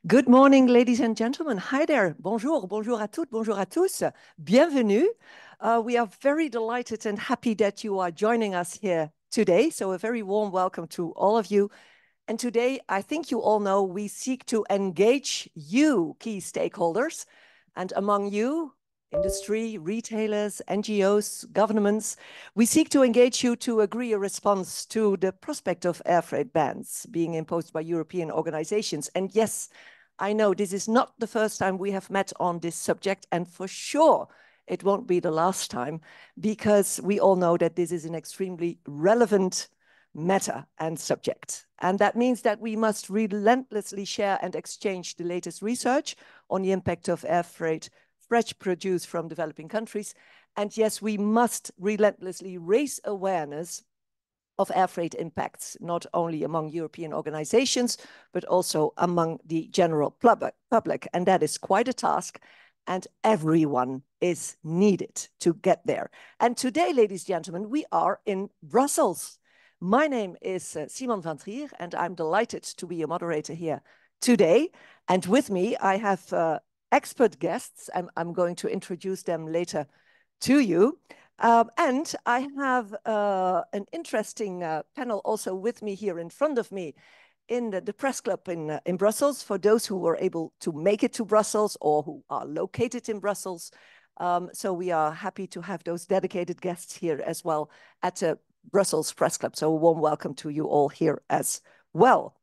Good morning, ladies and gentlemen. Hi there. Bonjour, bonjour à toutes, bonjour à tous. Bienvenue. We are very delighted and happy that you are joining us here today. So a very warm welcome to all of you. And today, I think you all know, we seek to engage you, key stakeholders, and among you, industry, retailers, NGOs, governments, we seek to engage you to agree a response to the prospect of air freight bans being imposed by European organizations. And yes, I know this is not the first time we have met on this subject, and for sure, it won't be the last time, because we all know that this is an extremely relevant matter and subject. And that means that we must relentlessly share and exchange the latest research on the impact of air freight, fresh produce from developing countries. And yes, we must relentlessly raise awareness of air freight impacts, not only among European organizations, but also among the general public. And that is quite a task. And everyone is needed to get there. And today, ladies and gentlemen, we are in Brussels. My name is Simon van Trier, and I'm delighted to be a moderator here today. And with me, I have expert guests, and I'm going to introduce them later to you. And I have an interesting panel also with me here in front of me in the press club in Brussels, for those who were able to make it to Brussels or who are located in Brussels. So we are happy to have those dedicated guests here as well at the Brussels Press Club. So a warm welcome to you all here as well.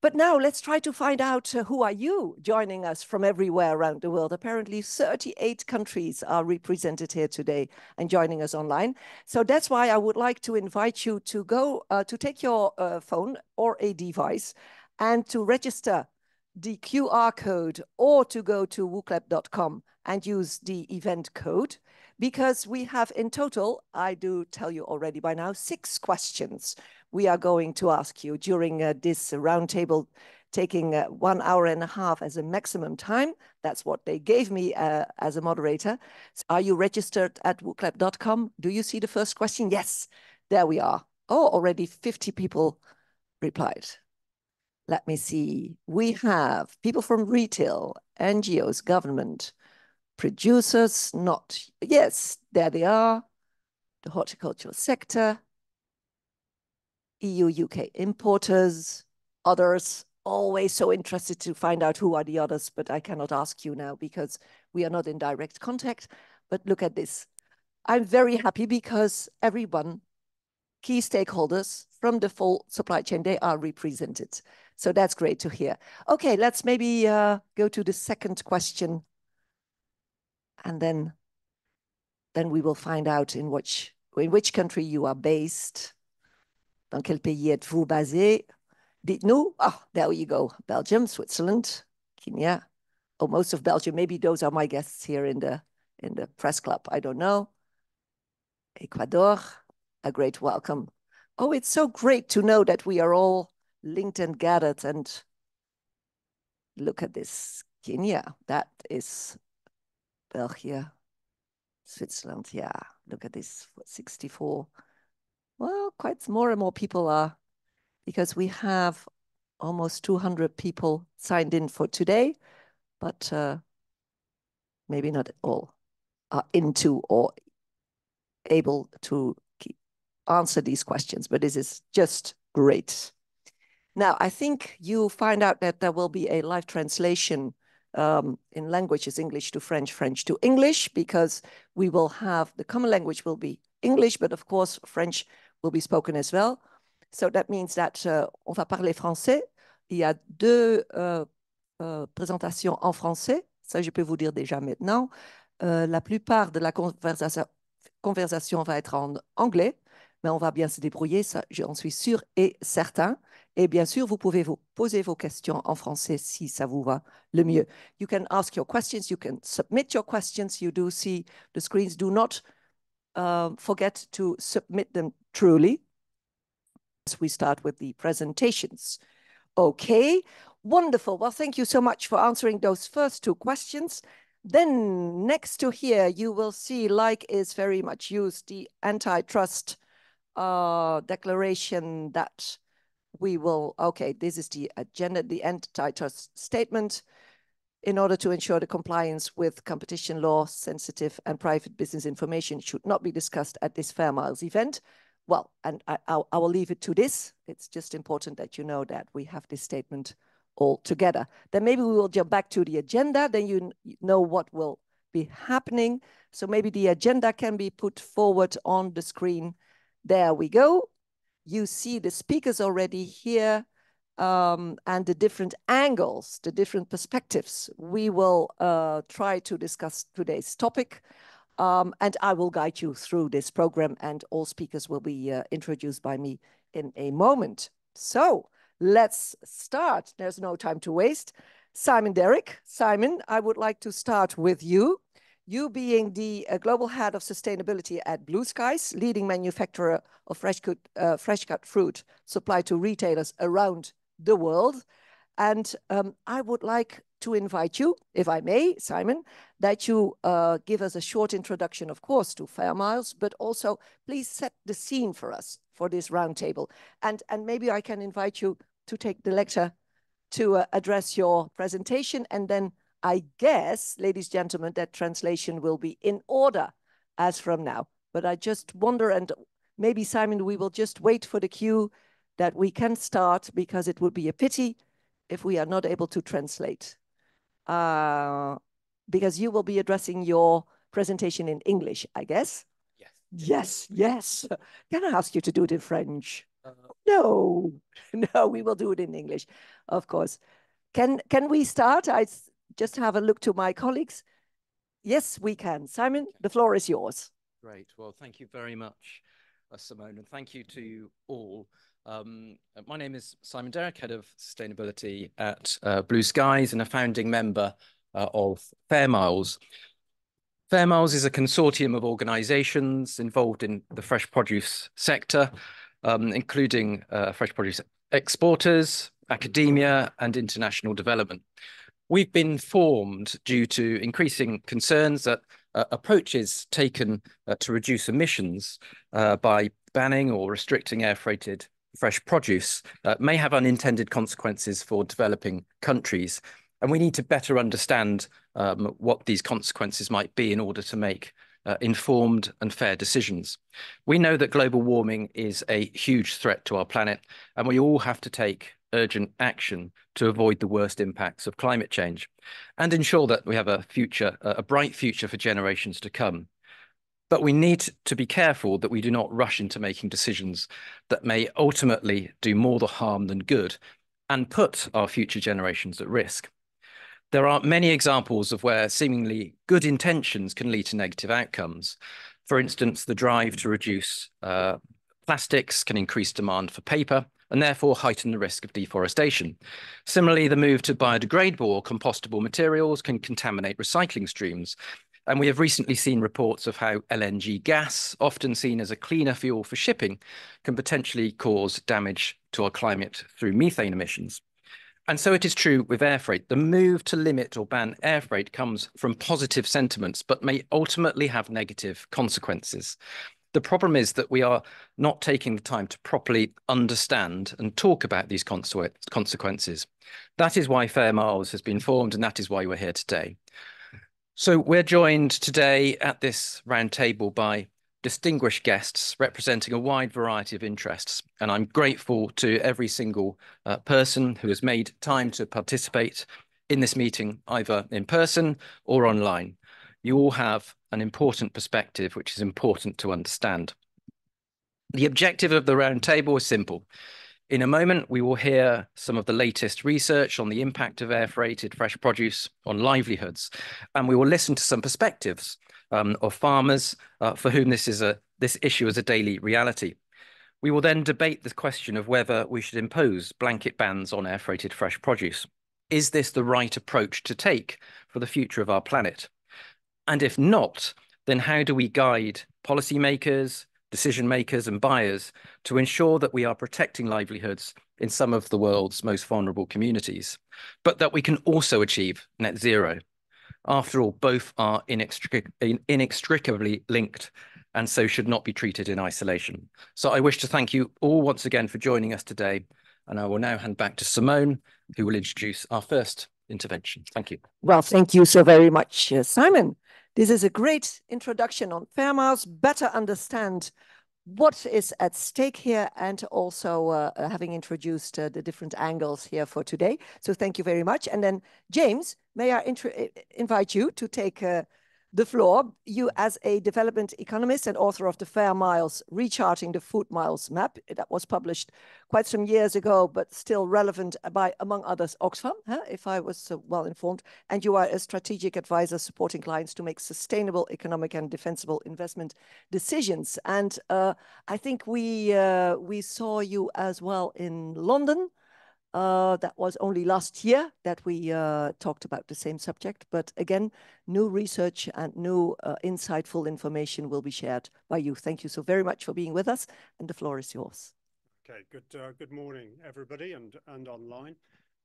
But now let's try to find out who are you joining us from everywhere around the world. Apparently 38 countries are represented here today and joining us online. So that's why I would like to invite you to go to take your phone or a device and to register the QR code, or to go to wooclap.com and use the event code, because we have in total, I do tell you already by now, 6 questions we are going to ask you during this roundtable, taking 1 hour and a half as a maximum time. That's what they gave me as a moderator. So are you registered at wooclap.com? Do you see the first question? Yes, there we are. Oh, already 50 people replied. Let me see. We have people from retail, NGOs, government, producers, not. Yes, there they are. The horticultural sector, EU, UK importers, others. Always so interested to find out who are the others, but I cannot ask you now because we are not in direct contact. But look at this. I'm very happy because everyone, key stakeholders from the full supply chain, they are represented. So that's great to hear. Okay, let's maybe go to the second question. And then we will find out in which country you are based. Dans quel pays êtes-vous basé? Dites-nous. Oh, there you go. Belgium, Switzerland, Kenya. Oh, most of Belgium. Maybe those are my guests here in the press club. I don't know. Ecuador, a great welcome. Oh, it's so great to know that we are all linked and gathered. And look at this. Kenya, that is Belgium, Switzerland. Yeah, look at this, 64. Well, quite more and more people are, because we have almost 200 people signed in for today, but maybe not all are into or able to answer these questions, but this is just great. Now, I think you find out that there will be a live translation in languages, English to French, French to English, because we will have, the common language will be English, but of course, French will be spoken as well. So that means that on va parler français. Il y a 2 présentations en français. Ça, je peux vous dire déjà maintenant. La plupart de la conversation va être en anglais, mais on va bien se débrouiller, ça, j'en suis sûre et certain. Et bien sûr, vous pouvez vous poser vos questions en français si ça vous va le mieux. You can ask your questions, you can submit your questions. You do see the screens. Do not forget to submit them truly. As we start with the presentations. Okay, wonderful. Well, thank you so much for answering those first 2 questions. Then next to here, you will see, like is very much used, the antitrust declaration that we will, okay, this is the agenda, the antitrust statement. In order to ensure the compliance with competition law, sensitive and private business information should not be discussed at this Fairmiles event. Well, and I will leave it to this. It's just important that you know that we have this statement all together. Then maybe we will jump back to the agenda. Then you know what will be happening. So maybe the agenda can be put forward on the screen. There we go. You see the speakers already here. And the different angles, the different perspectives. We will try to discuss today's topic, and I will guide you through this program, and all speakers will be introduced by me in a moment. So let's start. There's no time to waste. Derrick. Simon, I would like to start with you. You being the global head of sustainability at Blue Skies, leading manufacturer of fresh cut fruit supplied to retailers around the world. And I would like to invite you, if I may, Simon, that you give us a short introduction, of course, to Fairmiles, but also please set the scene for us for this roundtable. And maybe I can invite you to take the lecture to address your presentation. And then I guess, ladies and gentlemen, that translation will be in order as from now. But I just wonder, and maybe, Simon, we will just wait for the cue that we can start, because it would be a pity if we are not able to translate. Because you will be addressing your presentation in English, I guess? Yes. Yes. Can I ask you to do it in French? No, no, we will do it in English, of course. Can we start? I just have a look to my colleagues. Yes, we can. Simon, the floor is yours. Great. Well, thank you very much, Simone, and thank you to you all. My name is Simon Derrick, Head of Sustainability at Blue Skies and a founding member of Fairmiles. Fairmiles is a consortium of organisations involved in the fresh produce sector, including fresh produce exporters, academia and international development. We've been formed due to increasing concerns that approaches taken to reduce emissions by banning or restricting air freighted fresh produce may have unintended consequences for developing countries. And we need to better understand what these consequences might be in order to make informed and fair decisions. We know that global warming is a huge threat to our planet, and we all have to take urgent action to avoid the worst impacts of climate change and ensure that we have a future, a bright future for generations to come. But we need to be careful that we do not rush into making decisions that may ultimately do more the harm than good and put our future generations at risk. There are many examples of where seemingly good intentions can lead to negative outcomes. For instance, the drive to reduce plastics can increase demand for paper and therefore heighten the risk of deforestation. Similarly, the move to biodegradable or compostable materials can contaminate recycling streams. And we have recently seen reports of how LNG gas, often seen as a cleaner fuel for shipping, can potentially cause damage to our climate through methane emissions. And so it is true with air freight. The move to limit or ban air freight comes from positive sentiments, but may ultimately have negative consequences. The problem is that we are not taking the time to properly understand and talk about these consequences. That is why Fairmiles has been formed, and that is why we're here today. So we're joined today at this roundtable by distinguished guests representing a wide variety of interests. And I'm grateful to every single person who has made time to participate in this meeting, either in person or online. You all have an important perspective, which is important to understand. The objective of the roundtable is simple. In a moment, we will hear some of the latest research on the impact of air freighted fresh produce on livelihoods, and we will listen to some perspectives of farmers for whom this issue is a daily reality. We will then debate the question of whether we should impose blanket bans on air freighted fresh produce. Is this the right approach to take for the future of our planet? And if not, then how do we guide policymakers, decision makers and buyers to ensure that we are protecting livelihoods in some of the world's most vulnerable communities, but that we can also achieve net zero? After all, both are inextricably linked and so should not be treated in isolation. So I wish to thank you all once again for joining us today. And I will now hand back to Simone, who will introduce our first intervention. Thank you. Well, thank you so very much, Simon. This is a great introduction on Fairmiles, better understand what is at stake here, and also having introduced the different angles here for today. So thank you very much. And then, James, may I invite you to take the floor. You, as a development economist and author of the Fairmiles Recharting the Food Miles Map, that was published quite some years ago, but still relevant by, among others, Oxfam, if I was well informed. And you are a strategic advisor supporting clients to make sustainable economic and defensible investment decisions. And I think we saw you as well in London. That was only last year that we talked about the same subject. But again, new research and new insightful information will be shared by you. Thank you so very much for being with us. And the floor is yours. Okay, good morning, everybody, and online.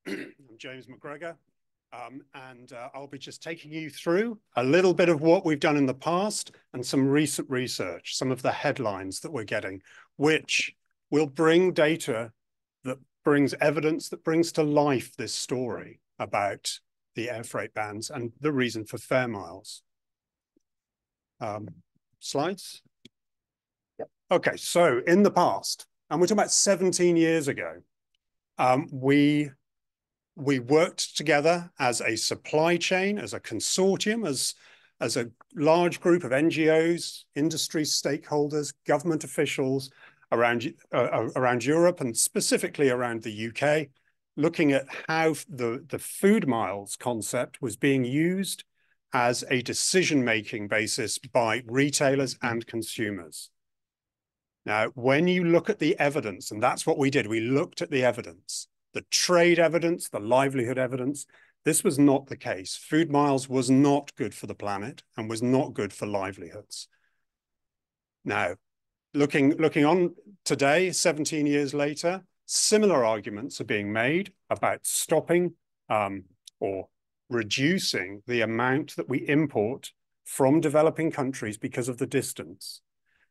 I'm James McGregor, and I'll be just taking you through a little bit of what we've done in the past and some recent research, some of the headlines that we're getting, which will bring data that brings evidence, that brings to life this story about the air freight bans and the reason for Fairmiles. Slides? Yep. Okay, so in the past, and we're talking about 17 years ago, we worked together as a supply chain, as a consortium, as a large group of NGOs, industry stakeholders, government officials around Europe and specifically around the UK, looking at how the food miles concept was being used as a decision-making basis by retailers and consumers. Now, when you look at the evidence, and that's what we did, we looked at the evidence, the trade evidence, the livelihood evidence. This was not the case. Food miles was not good for the planet and was not good for livelihoods. Now, looking on today, 17 years later, similar arguments are being made about stopping or reducing the amount that we import from developing countries because of the distance.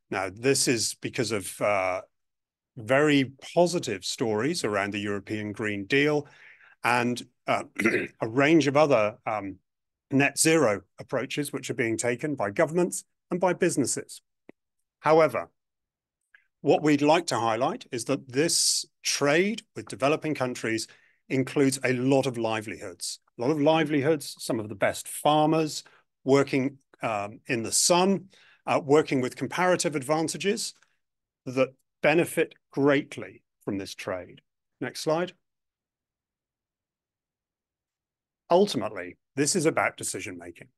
Now, this is because of very positive stories around the European Green Deal and a range of other net zero approaches which are being taken by governments and by businesses. However, what we'd like to highlight is that this trade with developing countries includes a lot of livelihoods, some of the best farmers working in the sun, working with comparative advantages that benefit greatly from this trade. Next slide. Ultimately, this is about decision-making.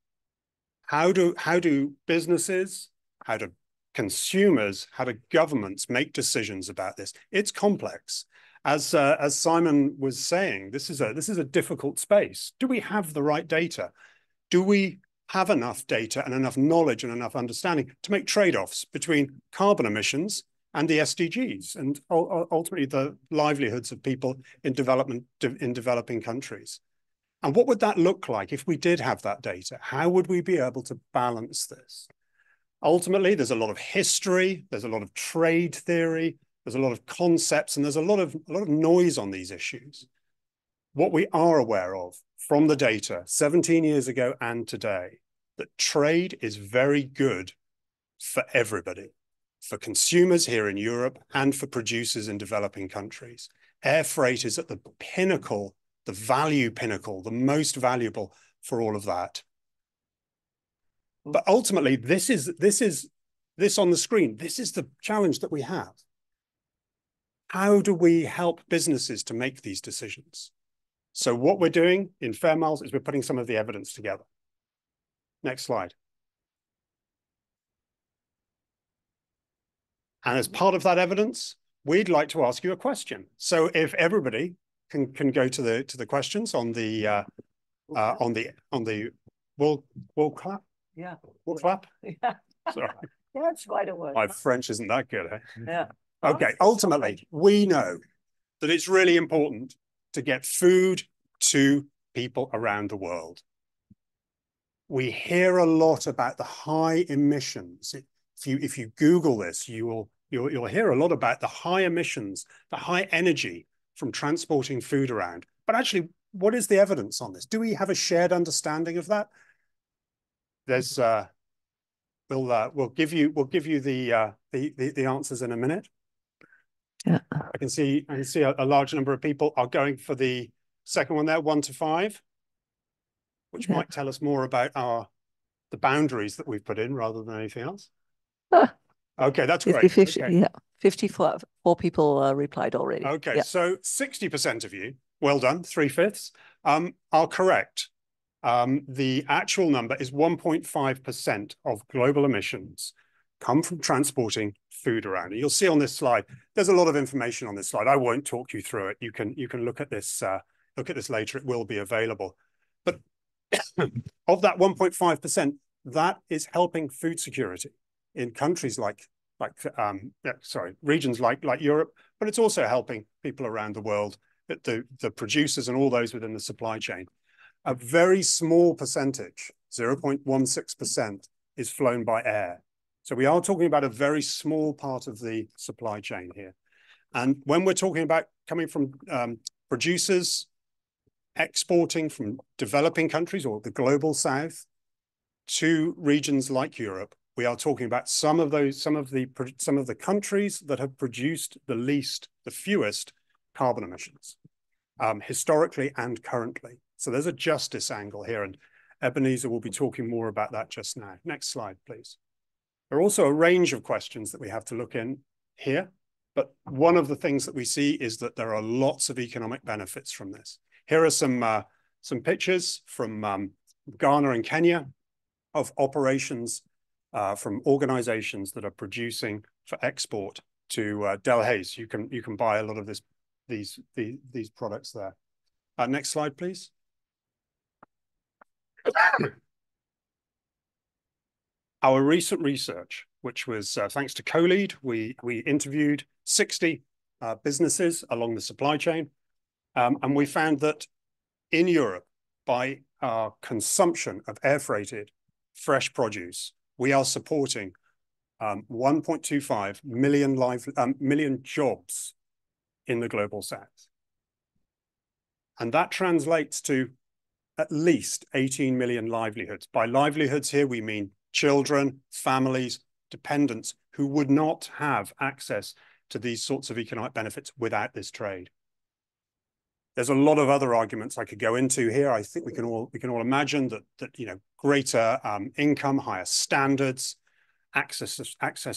How do businesses, how do consumers, how do governments make decisions about this? It's complex. As Simon was saying, this is a difficult space. Do we have the right data? Do we have enough data and enough knowledge and enough understanding to make trade-offs between carbon emissions and the SDGs and ultimately the livelihoods of people in developing countries? And what would that look like if we did have that data? How would we be able to balance this? Ultimately, there's a lot of history, there's a lot of trade theory, there's a lot of concepts, and there's a lot of noise on these issues. What we are aware of from the data 17 years ago and today, that trade is very good for everybody, for consumers here in Europe and for producers in developing countries. Air freight is at the pinnacle, the value pinnacle, the most valuable for all of that. But ultimately, this on the screen, this is the challenge that we have. How do we help businesses to make these decisions? So what we're doing in Fairmiles is we're putting some of the evidence together. Next slide. And as part of that evidence, we'd like to ask you a question. So if everybody can go to the questions on the we'll clap. Yeah. We'll clap. Yeah. Sorry. That's quite a word. My French isn't that good, eh? Yeah. Okay. Ultimately, we know that it's really important to get food to people around the world. We hear a lot about the high emissions. If you Google this, you'll hear a lot about the high emissions, the high energy from transporting food around. But actually, what is the evidence on this? Do we have a shared understanding of that? There's we'll give you the answers in a minute. Yeah. I can see a large number of people are going for the second one there, 1 to 5, which might tell us more about the boundaries that we've put in rather than anything else. Okay, that's great. 50, okay. Yeah, 54 people replied already. Okay, so 60% of you, well done, 3/5, are correct. The actual number is 1.5% of global emissions come from transporting food around. And you'll see on this slide, there's a lot of information on this slide. I won't talk you through it. You can look at this later. It will be available. But of that 1.5%, that is helping food security in countries regions like Europe, but it's also helping people around the world, the producers and all those within the supply chain. A very small percentage, 0.16%, is flown by air. So we are talking about a very small part of the supply chain here. And when we're talking about coming from producers exporting from developing countries or the global south to regions like Europe, we are talking about some of the countries that have produced the fewest carbon emissions, historically and currently. So there's a justice angle here, and Ebenezer will be talking more about that just now. Next slide, please. There are also a range of questions that we have to look in here, but one of the things that we see is that there are lots of economic benefits from this. Here are some pictures from Ghana and Kenya of operations from organizations that are producing for export to Delhaize. You can buy a lot of these products there. Next slide, please. Our recent research, which was thanks to CoLead, we interviewed 60 businesses along the supply chain, and we found that in Europe, by our consumption of air freighted fresh produce, we are supporting 1.25 million jobs in the global south. And that translates to at least 18 million livelihoods. By livelihoods here, we mean children, families, dependents who would not have access to these sorts of economic benefits without this trade. There's a lot of other arguments I could go into here. I think we can all imagine that greater income, higher standards, access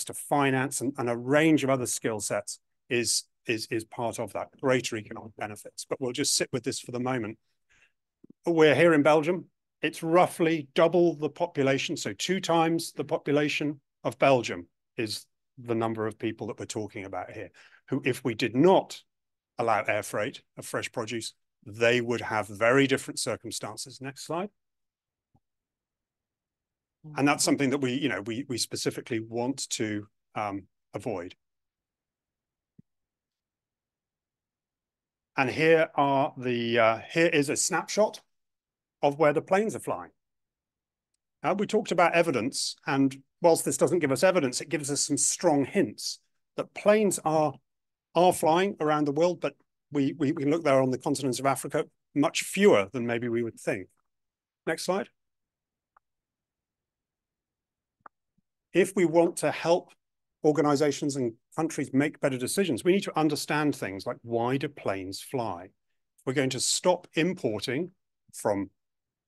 to finance, and a range of other skill sets is part of that, greater economic benefits. But we'll just sit with this for the moment. We're here in Belgium. It's roughly double the population, so 2 times the population of Belgium is the number of people that we're talking about here, who, if we did not allow air freight of fresh produce, they would have very different circumstances. Next slide. And that's something that we specifically want to avoid. And here is a snapshot of where the planes are flying. We talked about evidence, and whilst this doesn't give us evidence, it gives us some strong hints that planes are flying around the world, but we can look there on the continent of Africa, much fewer than maybe we would think. Next slide. If we want to help organizations and countries make better decisions, we need to understand things like, why do planes fly? We're going to stop importing from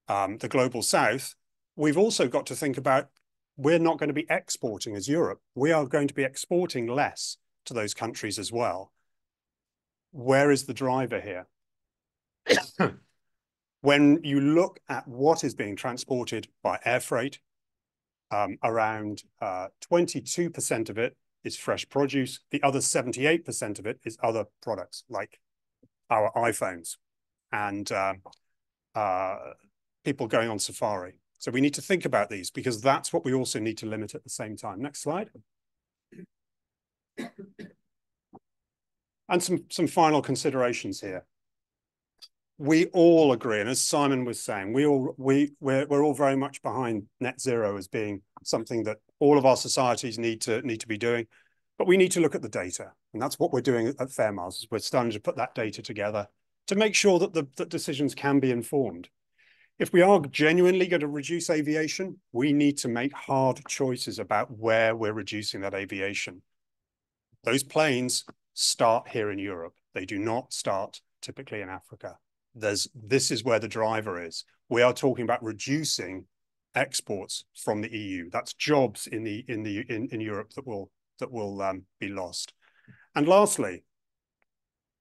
the global south. We've also got to think about, we're not going to be exporting as Europe. We are going to be exporting less to those countries as well. Where is the driver here? When you look at what is being transported by air freight, around 22% of it is fresh produce. The other 78% of it is other products like our iPhones and people going on safari. So we need to think about these, because that's what we also need to limit at the same time. Next slide. And some final considerations here. We all agree, and as Simon was saying, we're all very much behind net zero as being something that all of our societies need to be doing. But we need to look at the data. And that's what we're doing at Fairmiles. We're starting to put that data together to make sure that the decisions can be informed. If we are genuinely going to reduce aviation, we need to make hard choices about where we're reducing that aviation. Those planes start here in Europe. They do not start typically in Africa. This is where the driver is. We are talking about reducing exports from the EU. That's jobs in Europe that will be lost. And lastly,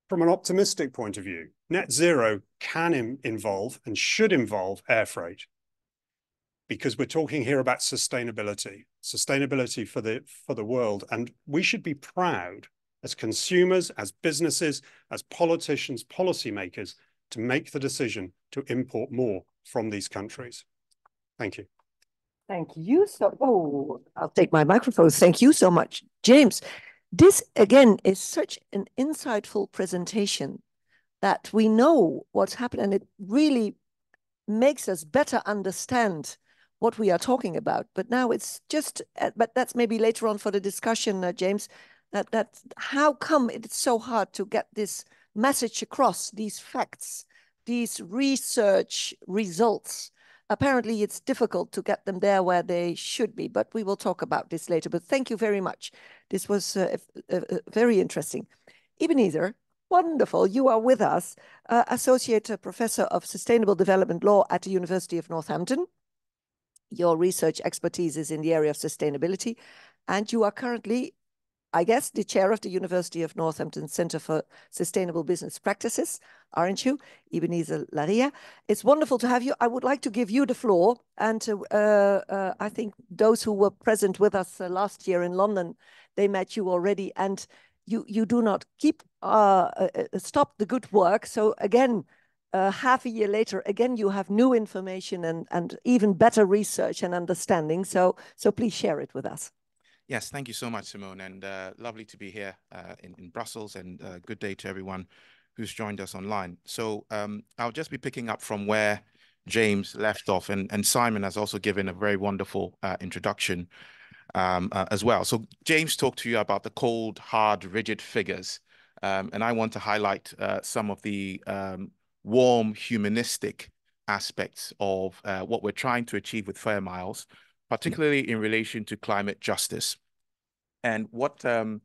from an optimistic point of view, net zero can involve and should involve air freight, because we're talking here about sustainability for the world. And we should be proud as consumers, as businesses, as politicians, policymakers, to make the decision to import more from these countries. Thank you. Thank you. I'll take my microphone. Thank you so much, James. This, again, is such an insightful presentation that we know what's happened, and it really makes us better understand what we are talking about. But now it's just, but that's maybe later on for the discussion, James, that how come it's so hard to get this message across, these facts, these research results. Apparently, it's difficult to get them there where they should be, but we will talk about this later. But thank you very much. This was very interesting. Ebenezer, wonderful. You are with us, Associate Professor of Sustainable Development Law at the University of Northampton. Your research expertise is in the area of sustainability, and you are currently, I guess, the chair of the University of Northampton Center for Sustainable Business Practices, aren't you, Ebenezer Laria? It's wonderful to have you. I would like to give you the floor. And I think those who were present with us last year in London, they met you already. And you do not stop the good work. So again, half a year later, again, you have new information and even better research and understanding. So please share it with us. Yes, thank you so much, Simone, and lovely to be here in Brussels, and good day to everyone who's joined us online. So I'll just be picking up from where James left off, and Simon has also given a very wonderful introduction as well. So James talked to you about the cold, hard, rigid figures, and I want to highlight some of the warm, humanistic aspects of what we're trying to achieve with Fairmiles, particularly in relation to climate justice. And what I'm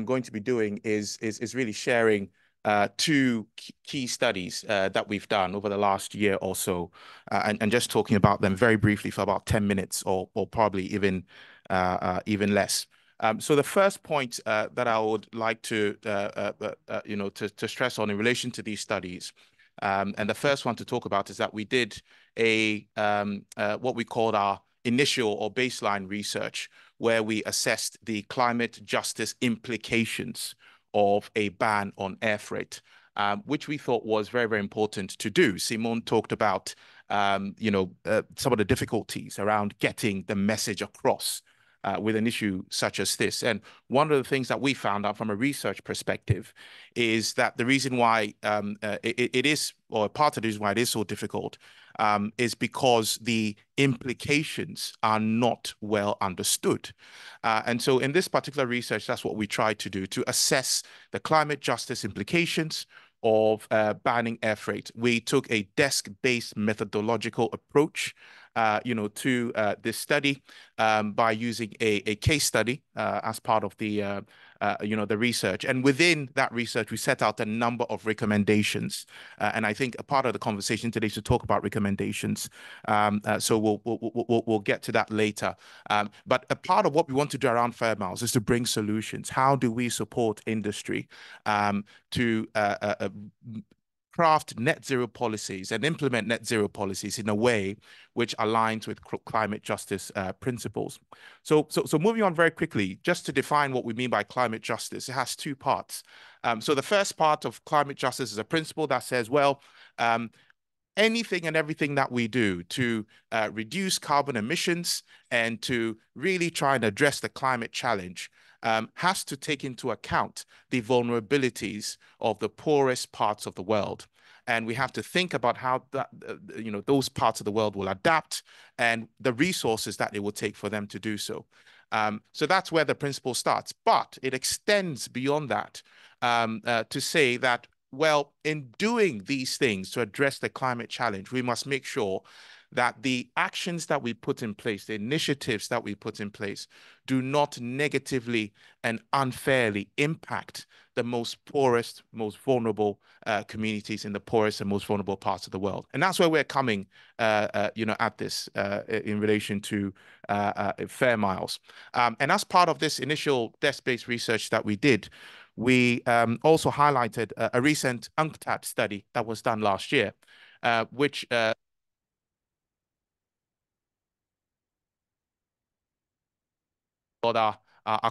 going to be doing is really sharing two key studies that we've done over the last year or so, and just talking about them very briefly for about 10 minutes or probably even less. So the first point that I would like to to stress on in relation to these studies, and the first one to talk about, is that we did what we called our initial or baseline research, where we assessed the climate justice implications of a ban on air freight, which we thought was very, very important to do. Simone talked about, some of the difficulties around getting the message across with an issue such as this. And one of the things that we found out from a research perspective is that the reason why it is, or part of the reason why it is so difficult, is because the implications are not well understood. And so in this particular research, that's what we tried to do, to assess the climate justice implications of banning air freight. We took a desk-based methodological approach to this study by using a case study as part of the research. And within that research, we set out a number of recommendations. And I think a part of the conversation today is to talk about recommendations. So we'll get to that later. But a part of what we want to do around Fairmiles is to bring solutions. How do we support industry to craft net zero policies and implement net zero policies in a way which aligns with climate justice principles. So moving on very quickly, just to define what we mean by climate justice, it has two parts. So the first part of climate justice is a principle that says, well, anything and everything that we do to reduce carbon emissions and to really try and address the climate challenge has to take into account the vulnerabilities of the poorest parts of the world. And we have to think about how that, those parts of the world will adapt and the resources that it will take for them to do so. So that's where the principle starts, but it extends beyond that to say that, well, in doing these things to address the climate challenge, we must make sure that the actions that we put in place, the initiatives that we put in place, do not negatively and unfairly impact the most poorest, most vulnerable communities in the poorest and most vulnerable parts of the world. And that's where we're coming, at this in relation to Fairmiles. And as part of this initial desk-based research that we did, we also highlighted a recent UNCTAD study that was done last year, which are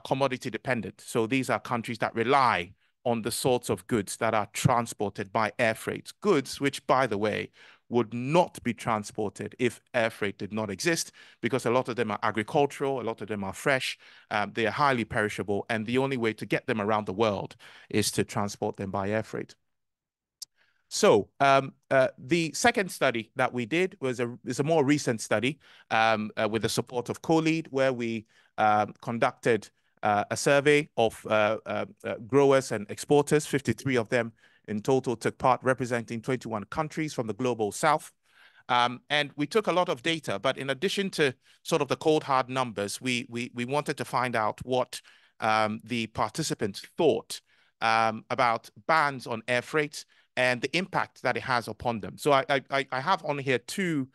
commodity dependent. So these are countries that rely on the sorts of goods that are transported by air freight. Goods which, by the way, would not be transported if air freight did not exist, because a lot of them are agricultural, a lot of them are fresh, they are highly perishable, and the only way to get them around the world is to transport them by air freight. So the second study that we did is a more recent study with the support of CoLead, where we conducted a survey of growers and exporters. 53 of them in total took part, representing 21 countries from the global south. And we took a lot of data, but in addition to sort of the cold hard numbers, we wanted to find out what the participants thought about bans on air freight and the impact that it has upon them. So I have on here two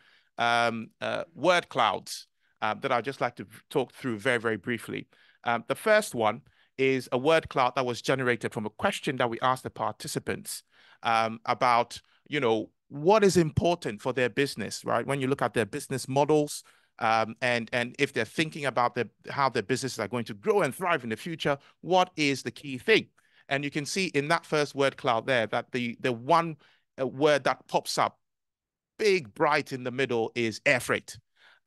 word clouds that I'd just like to talk through very, very briefly. The first one is a word cloud that was generated from a question that we asked the participants about, what is important for their business, right? When you look at their business models, and if they're thinking about how their businesses are going to grow and thrive in the future, what is the key thing? And you can see in that first word cloud there that the one word that pops up big, bright in the middle is air freight.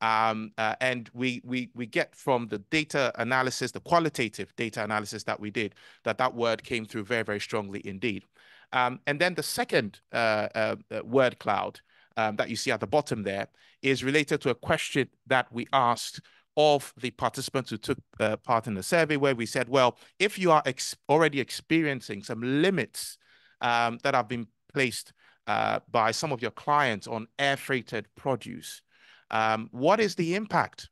And we get from the data analysis, the qualitative data analysis that we did, that word came through very, very strongly indeed. And then the second word cloud that you see at the bottom there is related to a question that we asked of the participants who took part in the survey, where we said, well, if you are already experiencing some limits that have been placed by some of your clients on air freighted produce, what is the impact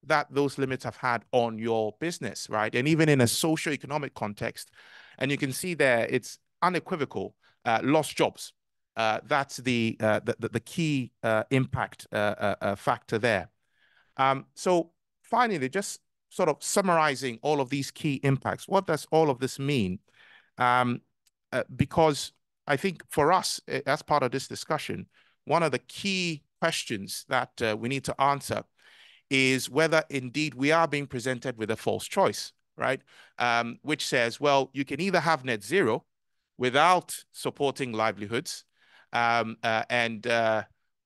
that those limits have had on your business, right? And even in a socio-economic context, and you can see there, it's unequivocal, lost jobs. That's the key impact factor there. So finally, just sort of summarizing all of these key impacts, what does all of this mean? Because I think for us, as part of this discussion, one of the key questions that we need to answer is whether indeed we are being presented with a false choice, right? Which says, well, you can either have net zero without supporting livelihoods,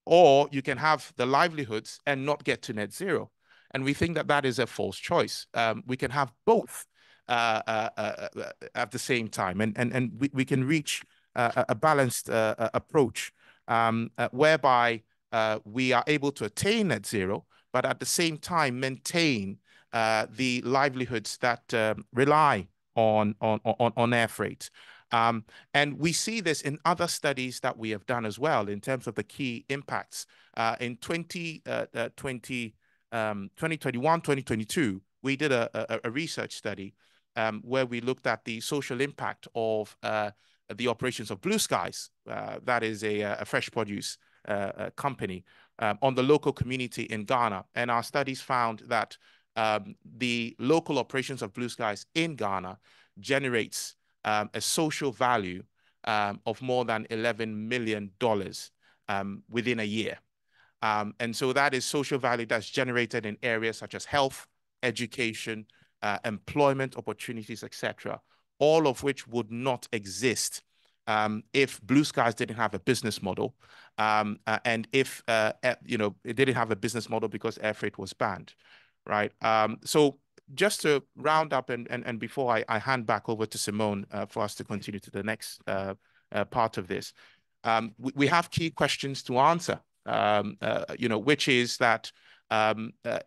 or you can have the livelihoods and not get to net zero. And we think that is a false choice. We can have both at the same time, and we can reach a balanced approach whereby we are able to attain net zero, but at the same time maintain the livelihoods that rely on air freight. And we see this in other studies that we have done as well in terms of the key impacts. In 2021, 2022, we did a research study where we looked at the social impact of the operations of Blue Skies, that is a fresh produce company, on the local community in Ghana. And our studies found that the local operations of Blue Skies in Ghana generates a social value of more than $11 million within a year. And so that is social value that's generated in areas such as health, education, employment opportunities, etc., all of which would not exist if Blue Skies didn't have a business model, and if it didn't have a business model because air freight was banned, right? So just to round up, and before I hand back over to Simone for us to continue to the next part of this, we have key questions to answer, which is that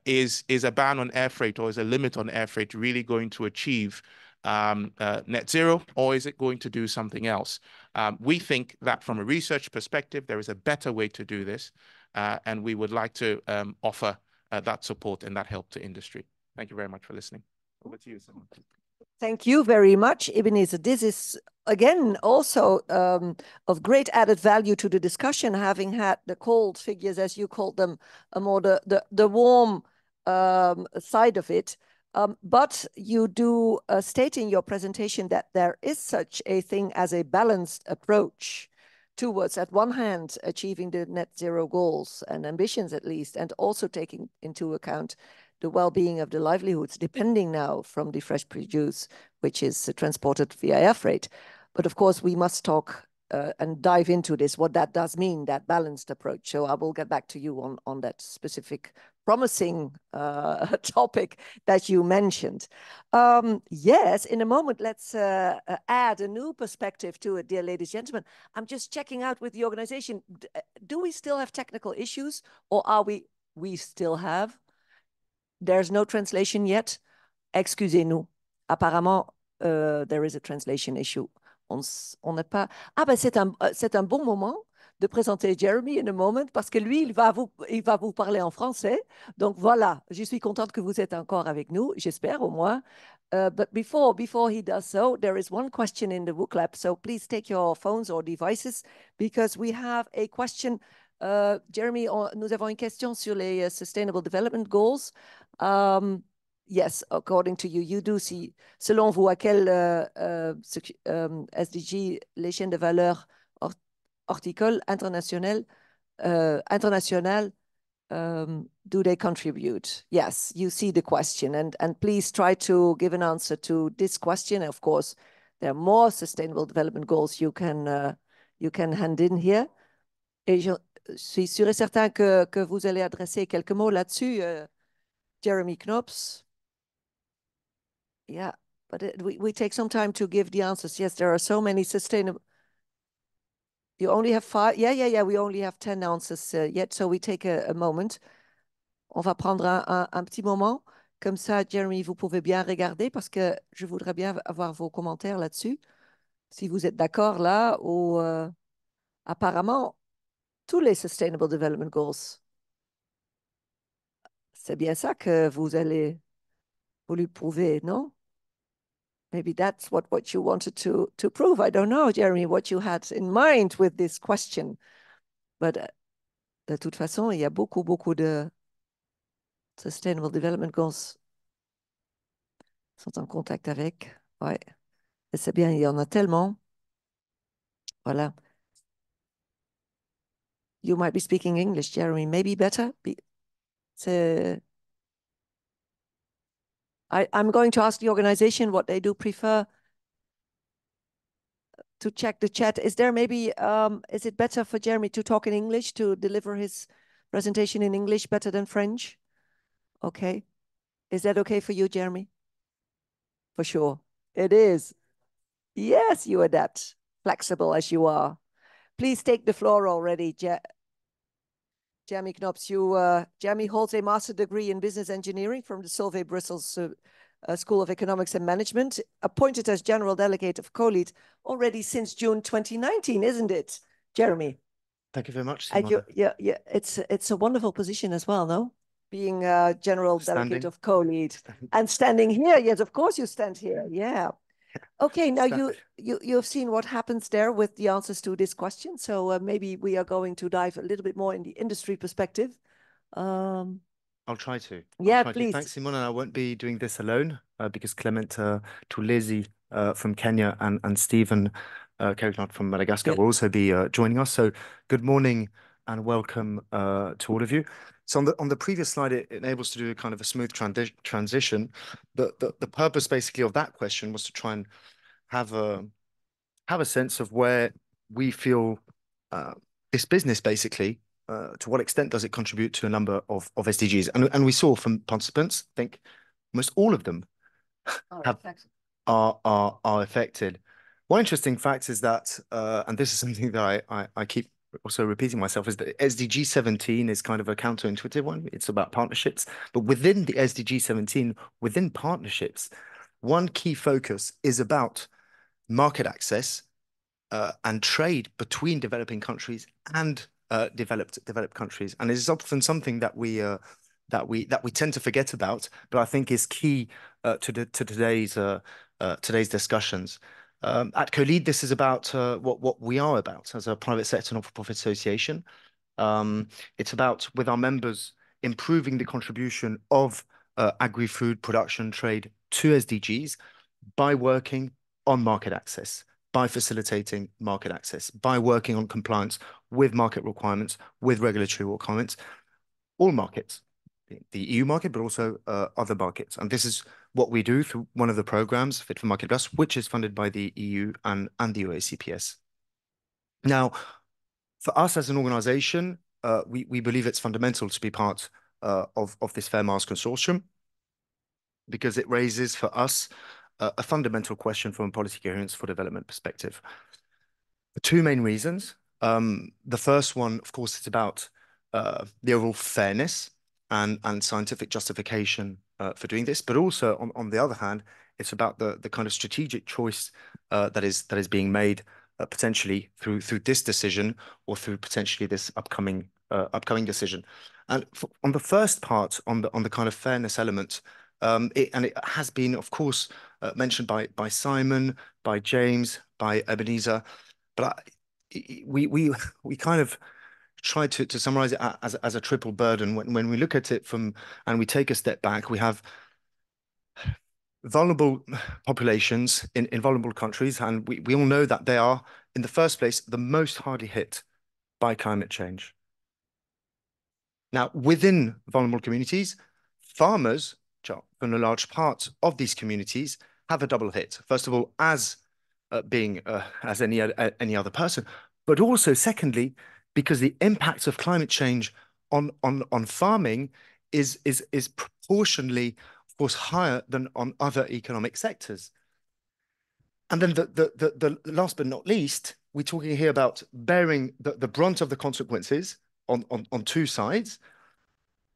is a ban on air freight, or is a limit on air freight really going to achieve net zero, or is it going to do something else? We think that from a research perspective, there is a better way to do this, and we would like to offer that support and that help to industry. Thank you very much for listening. Over to you, Simon. Thank you very much, Ebenezer. This is, again, also of great added value to the discussion, having had the cold figures, as you called them, more the warm side of it. But you do state in your presentation that there is such a thing as a balanced approach towards, at one hand, achieving the net zero goals and ambitions at least, and also taking into account the well-being of the livelihoods, depending now from the fresh produce, which is transported via air freight. But of course, we must talk and dive into this, what that does mean, that balanced approach. So I will get back to you on that specific promising topic that you mentioned. Yes, in a moment, let's add a new perspective to it, dear ladies and gentlemen. I'm just checking out with the organization. Do we still have technical issues, or are we still have? There's no translation yet. Excusez-nous. Apparemment, there is a translation issue. On n'est pas... Ah ben c'est un bon moment de présenter Jeremy in a moment, parce que lui, il va vous parler en français. Donc voilà, je suis contente que vous êtes encore avec nous, j'espère au moins. But before he does so, there is one question in the book lab. So please take your phones or devices, because we have a question. Jeremy, nous avons une question sur les Sustainable Development Goals. Yes, according to you, you do see, selon vous, à quel SDG, les chaînes de valeur horticoles internationales, do they contribute? Yes, you see the question, and please try to give an answer to this question. Of course, there are more Sustainable Development Goals you can hand in here. Et je suis sûr et certain que vous allez adresser quelques mots là-dessus, Jeremy Knops. Yeah, but we take some time to give the answers. Yes, there are so many sustainable... You only have 5? Yeah, we only have 10 answers yet, so we take a moment. On va prendre un petit moment. Comme ça, Jeremy, vous pouvez bien regarder, parce que je voudrais bien avoir vos commentaires là-dessus. Si vous êtes d'accord là, ou apparemment, tous les Sustainable Development Goals. C'est bien ça que vous allez voulu prouver, non? Maybe that's what you wanted to prove. I don't know, Jeremy, what you had in mind with this question. But de toute façon, il y a beaucoup de Sustainable Development Goals sont en contact avec. Ouais. Et c'est bien, il y en a tellement. Voilà. You might be speaking English, Jeremy. Maybe better. I'm going to ask the organization what they do prefer to check the chat. Is there maybe, is it better for Jeremy to talk in English, to deliver his presentation in English better than French? Okay. Is that okay for you, Jeremy? For sure. It is. Yes, you are that flexible as you are. Please take the floor already, Jeremy Knops. Jeremy holds a master's degree in business engineering from the Solvay Brussels School of Economics and Management, appointed as General Delegate of COLEAD already since June 2019, isn't it, Jeremy? Thank you very much, Simona. Yeah, it's a wonderful position as well, no? Being General Delegate of COLEAD and standing here. Yes, of course you stand here. Yeah. Okay, now you've seen what happens there with the answers to this question. So maybe we are going to dive a little bit more in the industry perspective. I'll try to. Yeah, please. Thanks, Simona. I won't be doing this alone because Clement Tulezi from Kenya and Stephen Kerrignot from Madagascar will also be joining us. So good morning and welcome to all of you. So on the previous slide, it enables to do kind of a smooth transition. The purpose basically of that question was to try and have a sense of where we feel this business basically, to what extent does it contribute to a number of SDGs? And we saw from participants, I think almost all of them are affected. One interesting fact is that, and this is something that I keep also repeating myself, is that SDG 17 is kind of a counterintuitive one. It's about partnerships, but within the SDG 17, within partnerships, one key focus is about market access and trade between developing countries and developed countries, and it is often something that we tend to forget about, but I think is key to today's discussions. At CoLead, this is about what we are about as a private sector not-for-profit association. It's about, with our members, improving the contribution of agri-food production trade to SDGs by working on market access, by facilitating market access, by working on compliance with market requirements, with regulatory requirements, all markets, the EU market, but also other markets. And this is what we do through one of the programs, Fit for Market Plus, which is funded by the EU and the OACPS. Now, for us as an organization, we believe it's fundamental to be part of this Fairmiles consortium, because it raises for us a fundamental question from a policy coherence for development perspective. For two main reasons. The first one, of course, is about the overall fairness and scientific justification for doing this, but also on the other hand, it's about the kind of strategic choice that is being made potentially through this decision or through potentially this upcoming decision. And on the first part, on the kind of fairness element, it has been, of course, mentioned by Simon, by James, by Ebenezer, but we kind of try to summarize it as a triple burden. When we look at it and we take a step back, we have vulnerable populations in vulnerable countries, and we all know that they are, in the first place, the most hardly hit by climate change. Now, within vulnerable communities, farmers, and a large part of these communities, have a double hit. First of all, as being as any other person, but also secondly, because the impacts of climate change on farming is proportionally, of course, higher than on other economic sectors. And then the last but not least, we're talking here about bearing the brunt of the consequences on two sides,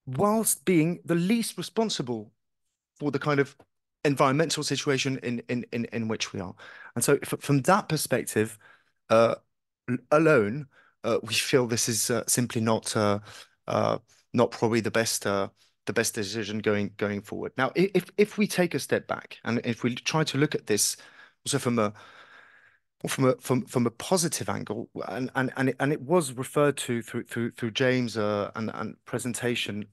whilst being the least responsible for the kind of environmental situation in which we are. And so from that perspective alone, we feel this is simply not probably the best decision going forward. Now, if we take a step back and if we try to look at this also from a positive angle, and it was referred to through James and presentation,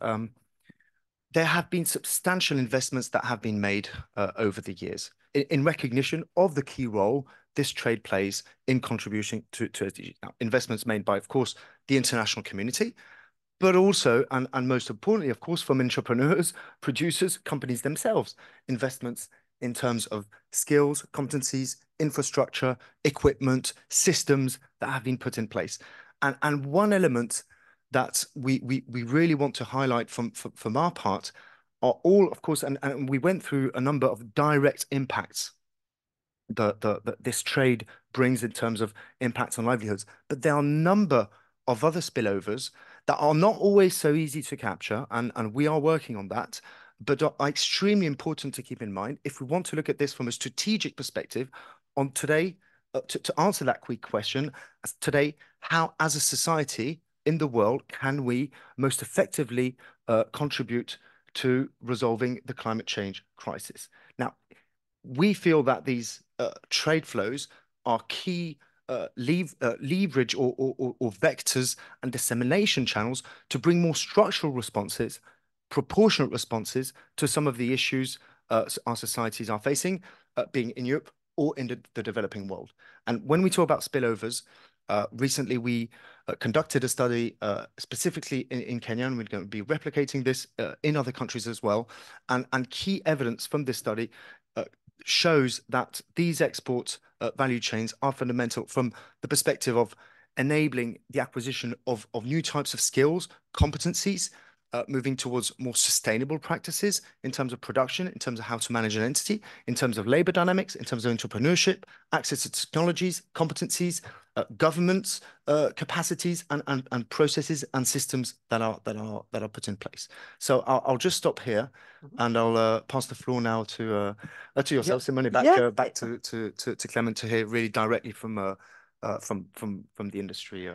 there have been substantial investments that have been made over the years in recognition of the key role this trade plays in contribution to SDGs. Now, investments made by, of course, the international community, but also, and most importantly, of course, from entrepreneurs, producers, companies themselves, investments in terms of skills, competencies, infrastructure, equipment, systems that have been put in place. And one element that we really want to highlight from our part are all, of course, and we went through a number of direct impacts that this trade brings in terms of impacts on livelihoods, but there are a number of other spillovers that are not always so easy to capture, and we are working on that, but are extremely important to keep in mind if we want to look at this from a strategic perspective on today, to answer that quick question, today, how as a society in the world can we most effectively contribute to resolving the climate change crisis. Now, we feel that these trade flows are key leverage or vectors and dissemination channels to bring more structural responses, proportionate responses to some of the issues our societies are facing, being in Europe or in the developing world. And when we talk about spillovers, recently we conducted a study specifically in Kenya, and we're going to be replicating this in other countries as well. And key evidence from this study shows that these export value chains are fundamental from the perspective of enabling the acquisition of new types of skills, competencies, moving towards more sustainable practices in terms of production, in terms of how to manage an entity, in terms of labor dynamics, in terms of entrepreneurship, access to technologies, competencies, governments, capacities, and processes and systems that are put in place. So I'll just stop here, and I'll pass the floor now to yourself, Simone, back to Clement to hear really directly from the industry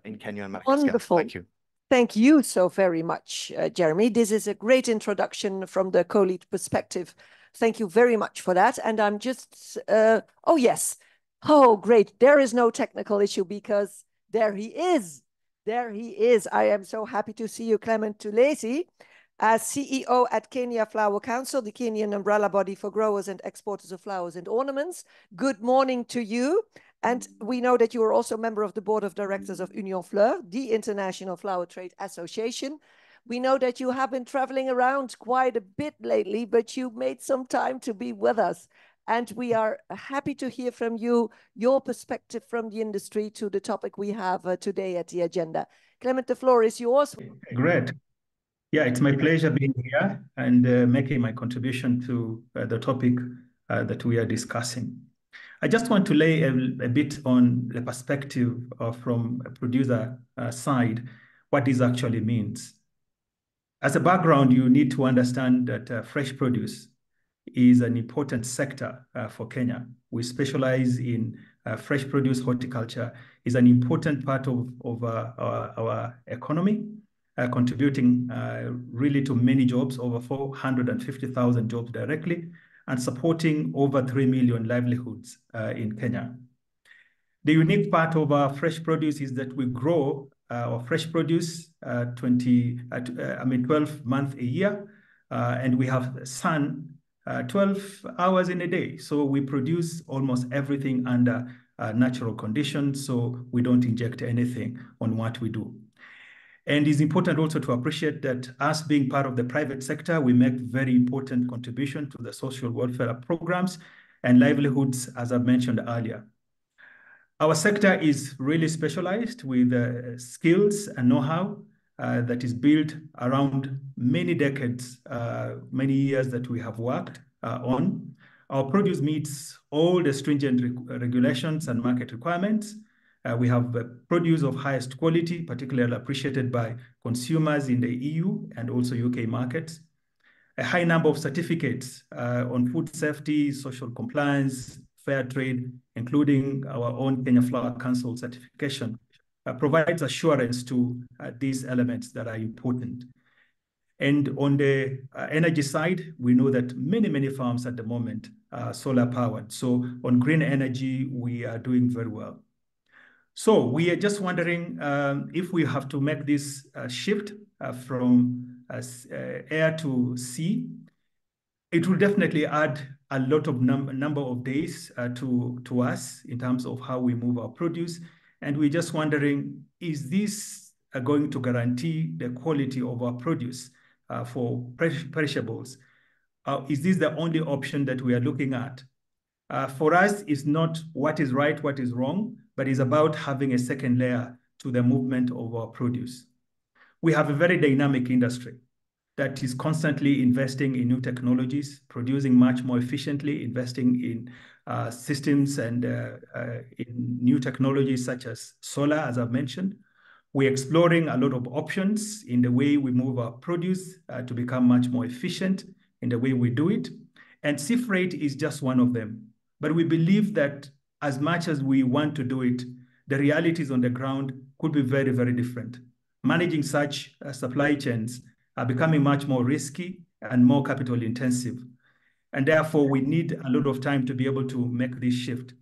in Kenya and Madagascar. Wonderful. Thank you. Thank you so very much, Jeremy. This is a great introduction from the co-lead perspective. Thank you very much for that. And I'm just, oh yes. Oh, great. There is no technical issue because there he is. There he is. I am so happy to see you, Clement Tulesi, as CEO at Kenya Flower Council, the Kenyan umbrella body for growers and exporters of flowers and ornaments. Good morning to you. And we know that you are also a member of the board of directors of Union Fleur, the International Flower Trade Association. We know that you have been traveling around quite a bit lately, but you made some time to be with us. And we are happy to hear from you, your perspective from the industry to the topic we have today at the agenda. Clement, the floor is yours. Great. Yeah, it's my pleasure being here and making my contribution to the topic that we are discussing. I just want to lay a bit on the perspective from a producer side, what this actually means. As a background, you need to understand that fresh produce is an important sector for Kenya. We specialize in fresh produce. Horticulture is an important part of our economy, contributing really to many jobs, over 450,000 jobs directly, and supporting over 3 million livelihoods in Kenya. The unique part of our fresh produce is that we grow our fresh produce 12 months a year, and we have sun 12 hours in a day. So we produce almost everything under natural conditions, so we don't inject anything on what we do. And it's important also to appreciate that us being part of the private sector, we make very important contribution to the social welfare programs and livelihoods, as I mentioned earlier. Our sector is really specialized with skills and know-how that is built around many decades, many years that we have worked on. Our produce meets all the stringent regulations and market requirements. We have produce of highest quality, particularly appreciated by consumers in the EU and also UK markets. A high number of certificates on food safety, social compliance, fair trade, including our own Kenya Flower Council certification, provides assurance to these elements that are important. And on the energy side, we know that many farms at the moment are solar powered. So on green energy, we are doing very well. So we are just wondering if we have to make this shift from air to sea. It will definitely add a lot of number of days to us in terms of how we move our produce. And we're just wondering, is this going to guarantee the quality of our produce for perishables? Is this the only option that we are looking at? For us, it's not what is right, what is wrong, but it's about having a second layer to the movement of our produce. We have a very dynamic industry that is constantly investing in new technologies, producing much more efficiently, investing in systems and in new technologies such as solar, as I've mentioned. We're exploring a lot of options in the way we move our produce to become much more efficient in the way we do it. And sea freight is just one of them. But we believe that as much as we want to do it, the realities on the ground could be very, very different. Managing such supply chains are becoming much more risky and more capital intensive. And therefore, we need a lot of time to be able to make this shift.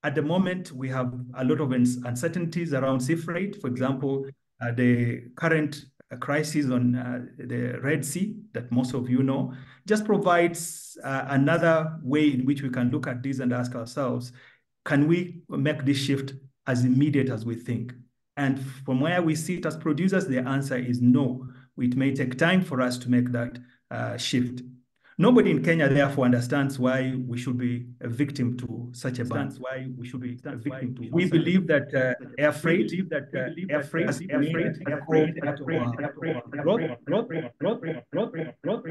At the moment, we have a lot of uncertainties around sea freight. For example, the current crisis on the Red Sea that most of you know just provides another way in which we can look at this and ask ourselves, can we make this shift as immediate as we think? And from where we sit as producers, the answer is no. It may take time for us to make that shift. Nobody in Kenya, therefore, understands why we should be a victim to such a ban. We believe that air freight has made a core part of our growth,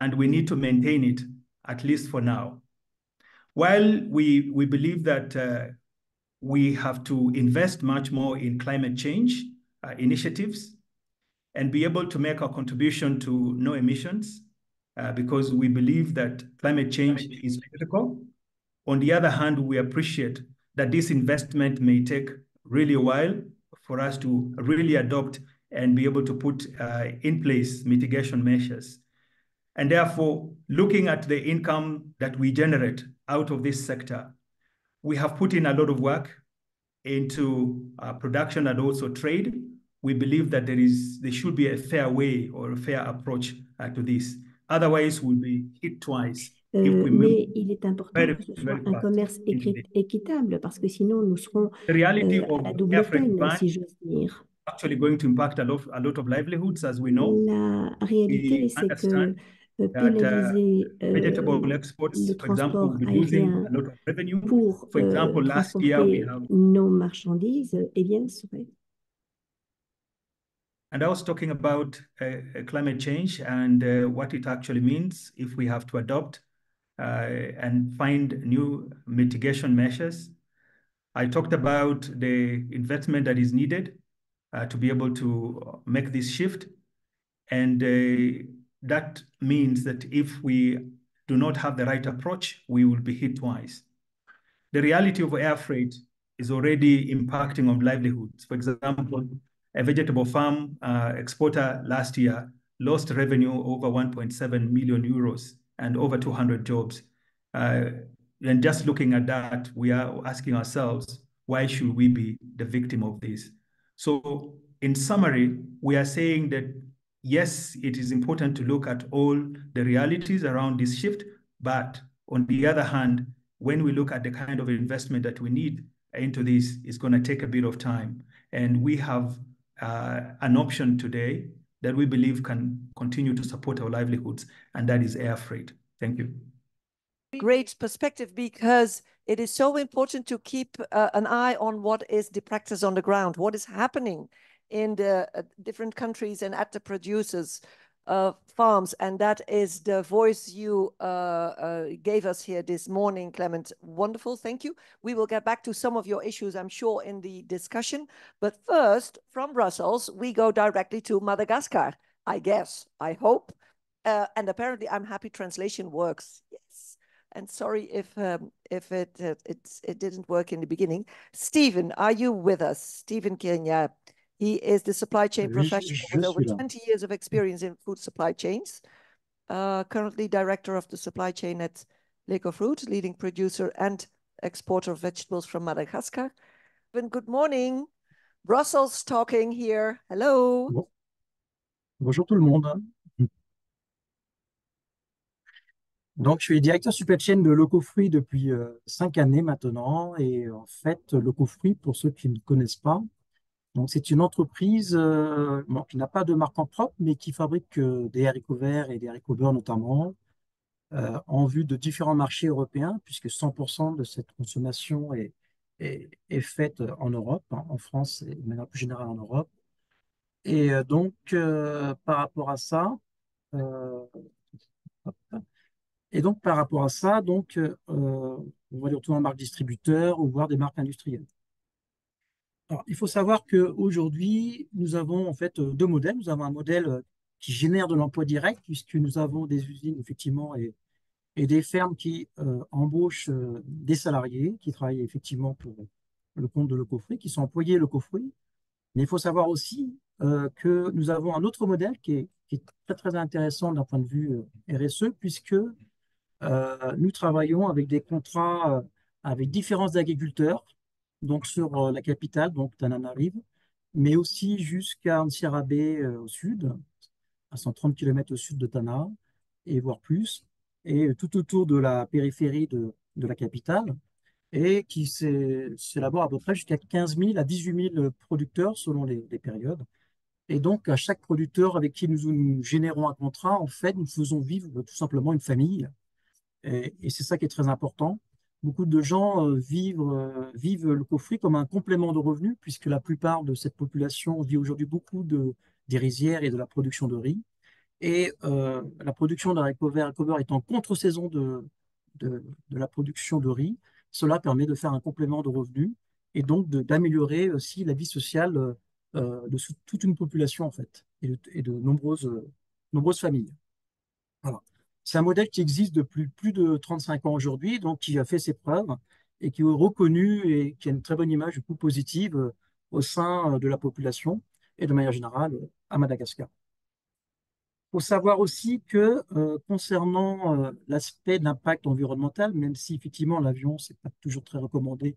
and we need to maintain it, at least for now. While we believe that we have to invest much more in climate change initiatives and be able to make our contribution to no emissions because we believe that climate change is critical. On the other hand, we appreciate that this investment may take really a while for us to really adopt and be able to put in place mitigation measures. And therefore, looking at the income that we generate out of this sector, we have put in a lot of work into production and also trade. We believe that there should be a fair way or a fair approach to this. Otherwise, we'll be hit twice. Mais il est important que ce soit un commerce équitable parce que sinon nous serons à la double peine, si j'ose dire. Actually going to impact a lot of livelihoods, as we know. La réalité, c'est que pénaliser le transport aérien pour transporter nos marchandises, eh bien, serait... And I was talking about climate change and what it actually means if we have to adopt and find new mitigation measures. I talked about the investment that is needed to be able to make this shift. And that means that if we do not have the right approach, we will be hit twice. The reality of air freight is already impacting on livelihoods. For example, a vegetable farm exporter last year lost revenue over 1.7 million euros and over 200 jobs. And just looking at that, we are asking ourselves, why should we be the victim of this? So in summary, we are saying that, yes, it is important to look at all the realities around this shift, but on the other hand, when we look at the kind of investment that we need into this, it's going to take a bit of time. And we have an option today that we believe can continue to support our livelihoods, and that is air freight. Thank you. Great perspective, because it is so important to keep an eye on what is the practice on the ground, what is happening in the different countries and at the producers' farms. And that is the voice you gave us here this morning, Clement. Wonderful, thank you. We will get back to some of your issues, I'm sure, in the discussion. But first, from Brussels, we go directly to Madagascar, I guess, I hope. And apparently, I'm happy translation works. Yes. And sorry if it didn't work in the beginning. Stephen, are you with us? Stephen Kenya. He is the supply chain professional with over 20 years of experience in food supply chains. Currently director of the supply chain at Fruit, leading producer and exporter of vegetables from Madagascar. Good morning. Brussels talking here. Hello. Bon. Bonjour tout le monde. Donc, je suis directeur supply chain de Locofruit depuis 5 années maintenant. Et en fait, Locofruit, pour ceux qui ne connaissent pas, donc c'est une entreprise bon, qui n'a pas de marque en propre, mais qui fabrique des haricots verts et des haricots beurre notamment, en vue de différents marchés européens, puisque 100% de cette consommation est faite en Europe, hein, en France et de manière plus générale en Europe. Et donc, par rapport à ça, donc, on va aller retourner en marque distributeur ou voir des marques industrielles. Alors, il faut savoir qu'aujourd'hui, nous avons en fait 2 modèles. Nous avons un modèle qui génère de l'emploi direct, puisque nous avons des usines, effectivement, et des fermes qui embauchent des salariés qui travaillent effectivement pour le compte de Locofruit, qui sont employés Locofruit. Mais il faut savoir aussi que nous avons un autre modèle qui est très, très intéressant d'un point de vue RSE, puisque nous travaillons avec des contrats avec différents agriculteurs, donc sur la capitale, donc Tananarive, mais aussi jusqu'à Antsira Bay au sud, à 130 km au sud de Tana, et voire plus, et tout autour de la périphérie de la capitale, et qui s'élabore à peu près jusqu'à 15 000 à 18 000 producteurs selon les périodes. Et donc, à chaque producteur avec qui nous générons un contrat, en fait, nous faisons vivre tout simplement une famille. Et c'est ça qui est très important. Beaucoup de gens vivent le Locofruit comme un complément de revenus, puisque la plupart de cette population vit aujourd'hui beaucoup des rizières et de la production de riz. Et la production d'haricots verts et beurre est en contre-saison de la production de riz. Cela permet de faire un complément de revenus et donc d'améliorer aussi la vie sociale de toute une population, en fait, et de nombreuses familles. Voilà. C'est un modèle qui existe depuis plus de 35 ans aujourd'hui, donc qui a fait ses preuves et qui est reconnu et qui a une très bonne image du coup positive au sein de la population et de manière générale à Madagascar. Il faut savoir aussi que concernant l'aspect de l'impact environnemental, même si effectivement l'avion, ce n'est pas toujours très recommandé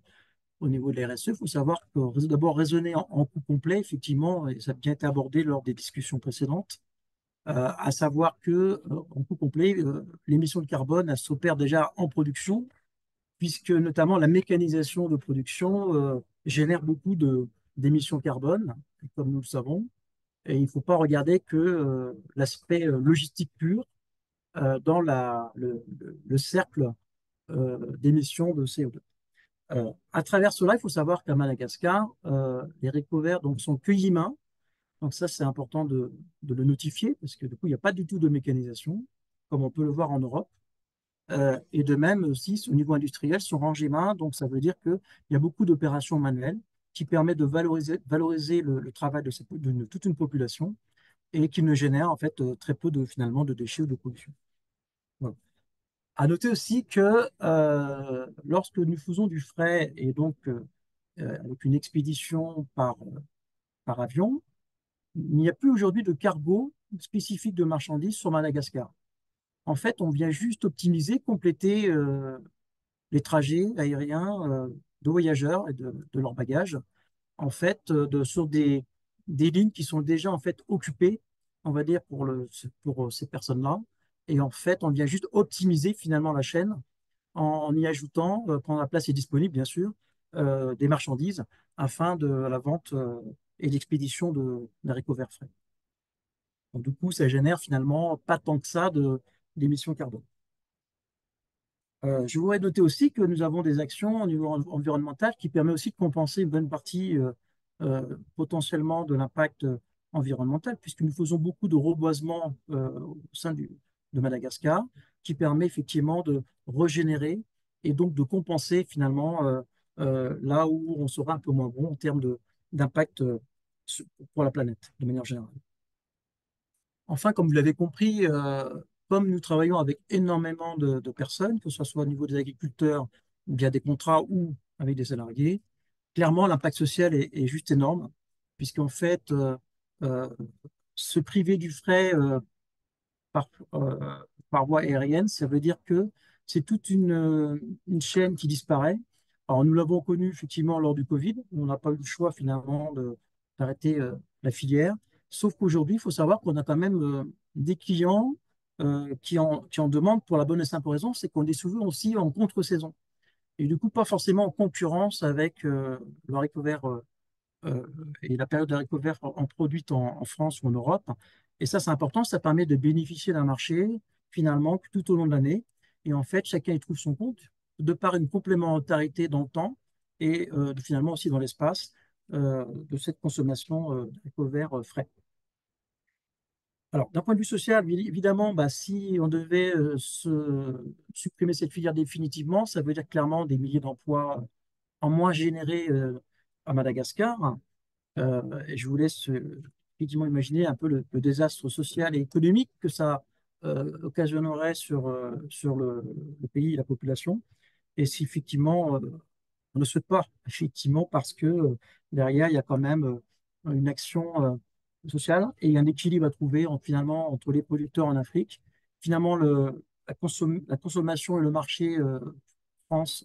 au niveau de la RSE, il faut savoir que d'abord raisonner en coût complet, effectivement, et ça a bien été abordé lors des discussions précédentes, à savoir que en coût complet, l'émission de carbone s'opère déjà en production, puisque notamment la mécanisation de production génère beaucoup d'émissions carbone, comme nous le savons, et il ne faut pas regarder que l'aspect logistique pur dans le cercle d'émissions de CO2. À travers cela, il faut savoir qu'à Madagascar, les haricots verts donc, sont cueillis main. Donc ça, c'est important de le notifier, parce que du coup, il n'y a pas du tout de mécanisation, comme on peut le voir en Europe. Et de même aussi, au niveau industriel, sont rangés main. Donc ça veut dire qu'il y a beaucoup d'opérations manuelles qui permettent de valoriser le travail de toute une population et qui ne génèrent en fait très peu finalement de déchets ou de pollution. Voilà. À noter aussi que lorsque nous faisons du fret et donc avec une expédition par avion, il n'y a plus aujourd'hui de cargo spécifique de marchandises sur Madagascar. En fait, on vient juste optimiser, compléter les trajets aériens de voyageurs et de leurs bagages, en fait, sur des lignes qui sont déjà en fait occupées, on va dire, pour ces personnes-là. Et en fait, on vient juste optimiser finalement la chaîne en y ajoutant, quand la place est disponible, bien sûr, des marchandises afin de la vente et l'expédition d'haricots verts frais. Donc, du coup, ça génère finalement pas tant que ça d'émissions carbone. Je voudrais noter aussi que nous avons des actions au niveau environnemental qui permettent aussi de compenser une bonne partie potentiellement de l'impact environnemental, puisque nous faisons beaucoup de reboisement au sein de Madagascar, qui permet effectivement de régénérer et donc de compenser finalement là où on sera un peu moins bon en termes d'impact pour la planète, de manière générale. Enfin, comme vous l'avez compris, comme nous travaillons avec énormément de personnes, que ce soit au niveau des agriculteurs via des contrats ou avec des salariés, clairement, l'impact social est juste énorme, puisqu'en fait, se priver du fret par voie aérienne, ça veut dire que c'est toute une chaîne qui disparaît. Alors, nous l'avons connu effectivement lors du Covid, on n'a pas eu le choix finalement d'arrêter la filière. Sauf qu'aujourd'hui, il faut savoir qu'on a quand même des clients qui en demandent pour la bonne et simple raison, c'est qu'on est souvent aussi en contre-saison. Et du coup, pas forcément en concurrence avec le haricot vert et la période d'haricots verts en produite en France ou en Europe. Et ça, c'est important, ça permet de bénéficier d'un marché finalement tout au long de l'année. Et en fait, chacun y trouve son compte de par une complémentarité dans le temps et finalement aussi dans l'espace de cette consommation d'haricots verts frais. Alors, d'un point de vue social, évidemment, si on devait supprimer cette filière définitivement, ça veut dire clairement des milliers d'emplois en moins générés à Madagascar. Et je vous laisse effectivement imaginer un peu le désastre social et économique que ça occasionnerait sur le pays et la population. Et si effectivement, on ne souhaite pas, effectivement, parce que derrière, il y a quand même une action sociale et un équilibre à trouver finalement entre les producteurs en Afrique, finalement la consommation et le marché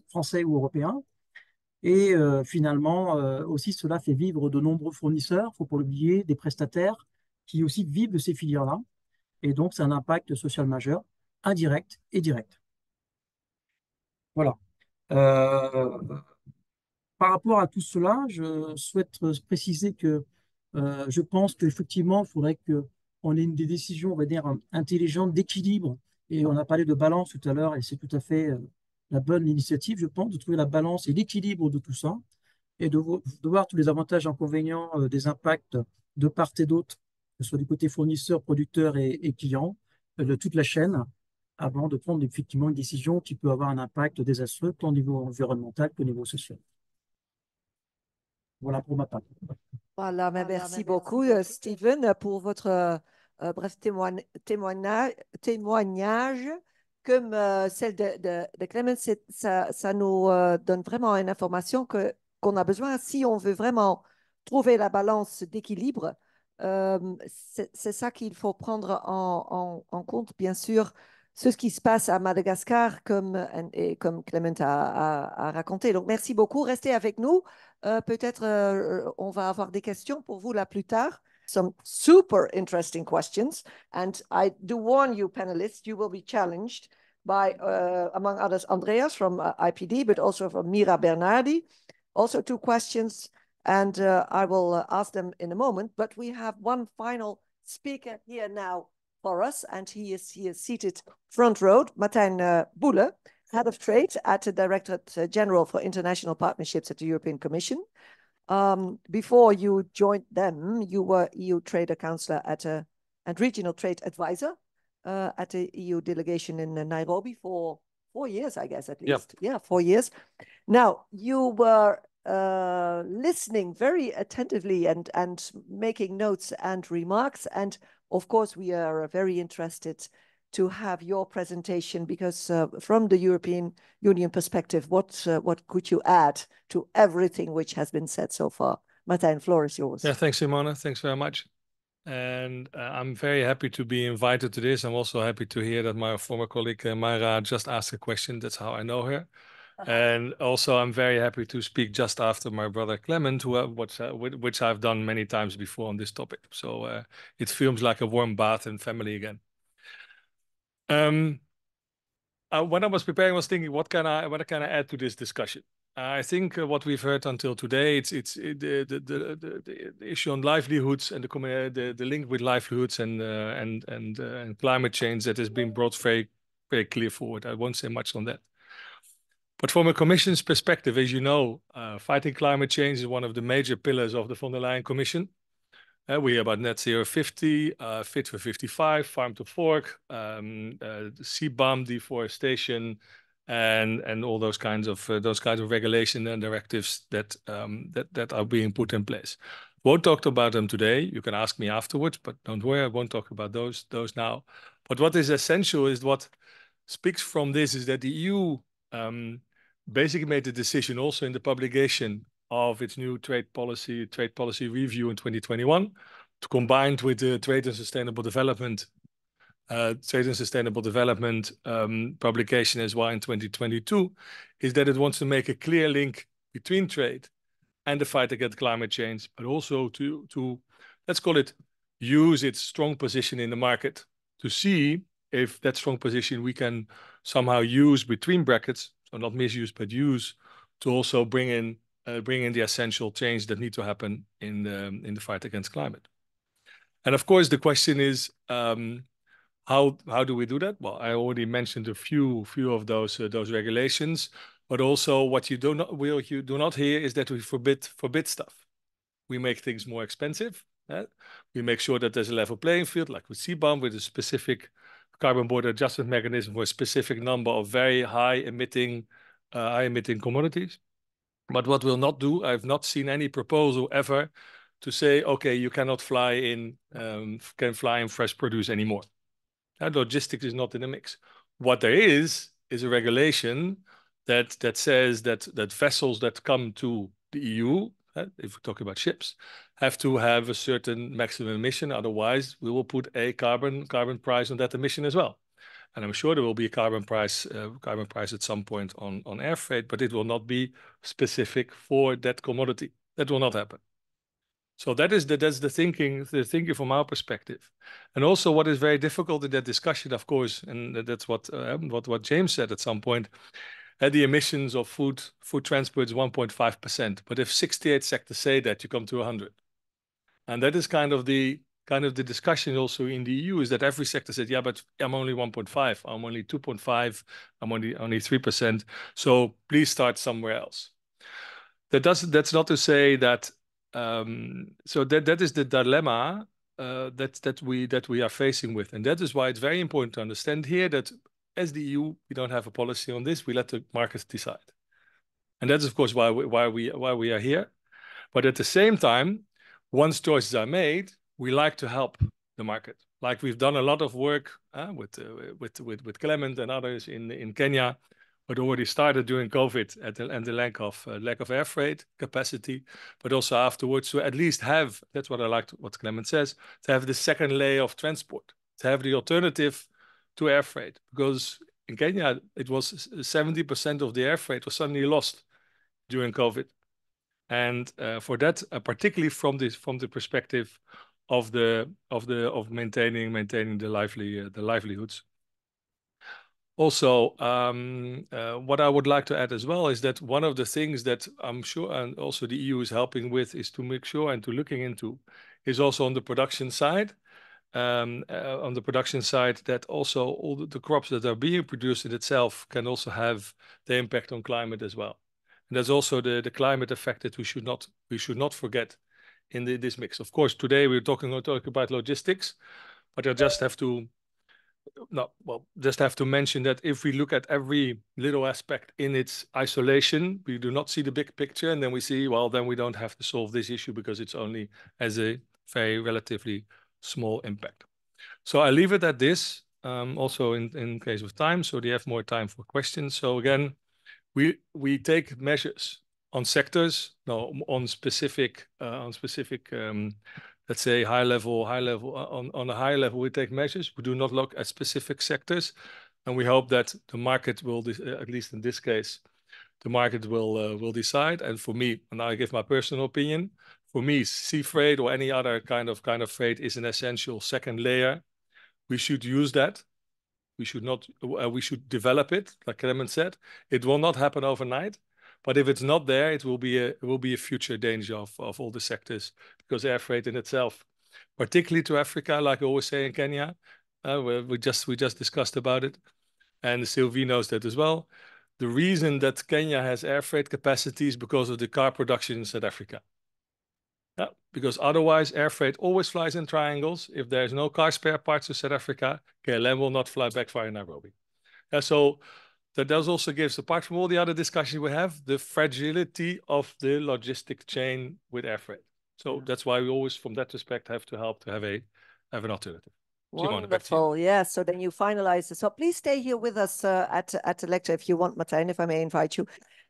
français ou européen. Et finalement, aussi, cela fait vivre de nombreux fournisseurs, il ne faut pas l'oublier, des prestataires qui aussi vivent de ces filières-là. Et donc, c'est un impact social majeur, indirect et direct. Voilà. Par rapport à tout cela, je souhaite préciser que je pense qu'effectivement, il faudrait qu'on ait des décisions, on va dire, intelligentes, d'équilibre. Et on a parlé de balance tout à l'heure, et c'est tout à fait la bonne initiative, je pense, de trouver la balance et l'équilibre de tout ça, et de voir tous les avantages et inconvénients des impacts de part et d'autre, que ce soit du côté fournisseur, producteur et client, de toute la chaîne, avant de prendre effectivement une décision qui peut avoir un impact désastreux, tant au niveau environnemental qu'au niveau social. Voilà pour ma part. Voilà, mais merci beaucoup, Steven, pour votre bref témoignage. Comme celle de Clément, ça nous donne vraiment une information qu'on a besoin si on veut vraiment trouver la balance d'équilibre. C'est ça qu'il faut prendre en compte, bien sûr, ce qui se passe à Madagascar, comme Clément a raconté. Donc, merci beaucoup. Restez avec nous. Peut-être on va avoir des questions pour vous là plus tard. Some super interesting questions. And I do warn you, panelists, you will be challenged by, among others, Andreas from IPD, but also from Mira Bernardi. Also 2 questions, and I will ask them in a moment. But we have one final speaker here now for us, and he is seated front row, Martijn Boele, Head of Trade at the Directorate General for International Partnerships at the European Commission. Before you joined them, you were EU Trader Counselor and Regional Trade Advisor at the EU delegation in Nairobi for 4 years, I guess, at least. Yeah, 4 years. Now, you were listening very attentively and making notes and remarks. And of course, we are very interested to have your presentation because from the European Union perspective, what could you add to everything which has been said so far? Martijn, floor is yours. Yeah, thanks, Simona. Thanks very much. And I'm very happy to be invited to this. I'm also happy to hear that my former colleague Mayra just asked a question. That's how I know her. And also, I'm very happy to speak just after my brother Clement, which I've done many times before on this topic. So it feels like a warm bath and family again. When I was preparing, I was thinking, what can I add to this discussion? I think what we've heard until today, it's the issue on livelihoods and the link with livelihoods and climate change that has been brought very, very clear forward. I won't say much on that. But from a Commission's perspective, as you know, fighting climate change is one of the major pillars of the von der Leyen Commission. We hear about net zero 50, fit for 55, farm to fork, sea bomb deforestation, and all those kinds of regulation and directives that are being put in place. Won't talk about them today. You can ask me afterwards, but don't worry, I won't talk about those now. But what is essential is what speaks from this is that the EU basically made the decision also in the publication of its new trade policy review in 2021, to combine with the trade and sustainable development publication as well in 2022, is that it wants to make a clear link between trade and the fight against climate change, but also to let's call it, use its strong position in the market to see if that strong position we can somehow use between brackets, so not misuse, but use to also bring in the essential change that need to happen in the fight against climate. And of course, the question is, how do we do that? Well, I already mentioned a few of those regulations, but also what you do not hear is that we forbid stuff. We make things more expensive. We make sure that there's a level playing field, like with CBAM, with a specific carbon border adjustment mechanism for a specific number of very high emitting commodities. But what we'll not do, I've not seen any proposal ever to say, okay, you cannot fly in fresh produce anymore. Logistics is not in the mix. What there is a regulation that says that vessels that come to the EU, if we talk about ships, have to have a certain maximum emission. Otherwise, we will put a carbon price on that emission as well. And I'm sure there will be a carbon price at some point on air freight, but it will not be specific for that commodity. That will not happen. So that's the thinking from our perspective. And also what is very difficult in that discussion, of course, and that's what James said at some point, the emissions of food transport is 1.5%. But if 68 sectors say that, you come to 100. And that is kind of the discussion also in the EU, is that every sector said, yeah, but I'm only 1.5, I'm only 2.5, I'm only 3%. So please start somewhere else. That's not to say that. So that is the dilemma that we are facing with, and that is why it's very important to understand here that as the EU we don't have a policy on this. We let the markets decide, and that is of course why we are here. But at the same time, once choices are made, we like to help the market. Like we've done a lot of work with Clement and others in Kenya, but already started during COVID and the lack of air freight capacity, but also afterwards to at least have, that's what I like, what Clement says, to have the second layer of transport, to have the alternative to air freight. Because in Kenya, it was 70% of the air freight was suddenly lost during COVID. And for that, particularly from the perspective of maintaining the livelihoods. Also, what I would like to add as well is that one of the things that I'm sure, and also the EU is helping with, is to make sure and to looking into, is also on the production side. On the production side, that also all the crops that are being produced in itself can also have the impact on climate as well. And there's also the climate effect that we should not forget in this mix. Of course, today we're talking about logistics, but I just have to mention that if we look at every little aspect in its isolation, we do not see the big picture, and then we see, well, then we don't have to solve this issue because it's only as a very relatively small impact. So I leave it at this, also in case of time, so they have more time for questions. So again, we take measures on sectors, on specific, let's say on a high level, we take measures. We do not look at specific sectors, and we hope that the market will, at least in this case, the market will decide. And for me, and I give my personal opinion, for me, sea freight or any other kind of freight is an essential second layer. We should use that. We should not. We should develop it, like Clement said. It will not happen overnight, but if it's not there, it will be a future danger of all the sectors, because air freight in itself, particularly to Africa, like I always say in Kenya, we just discussed about it, and Sylvie knows that as well. The reason that Kenya has air freight capacity is because of the car production in South Africa. Yeah, because otherwise air freight always flies in triangles. If there's no car spare parts to South Africa, KLM will not fly back via Nairobi. Yeah, so that does also gives, apart from all the other discussions we have, the fragility of the logistic chain with air freight. So that's why we always, from that respect, have to help to have an alternative. Wonderful. Yeah. So then you finalize this. So please stay here with us at the lecture if you want, Martijn, if I may invite you.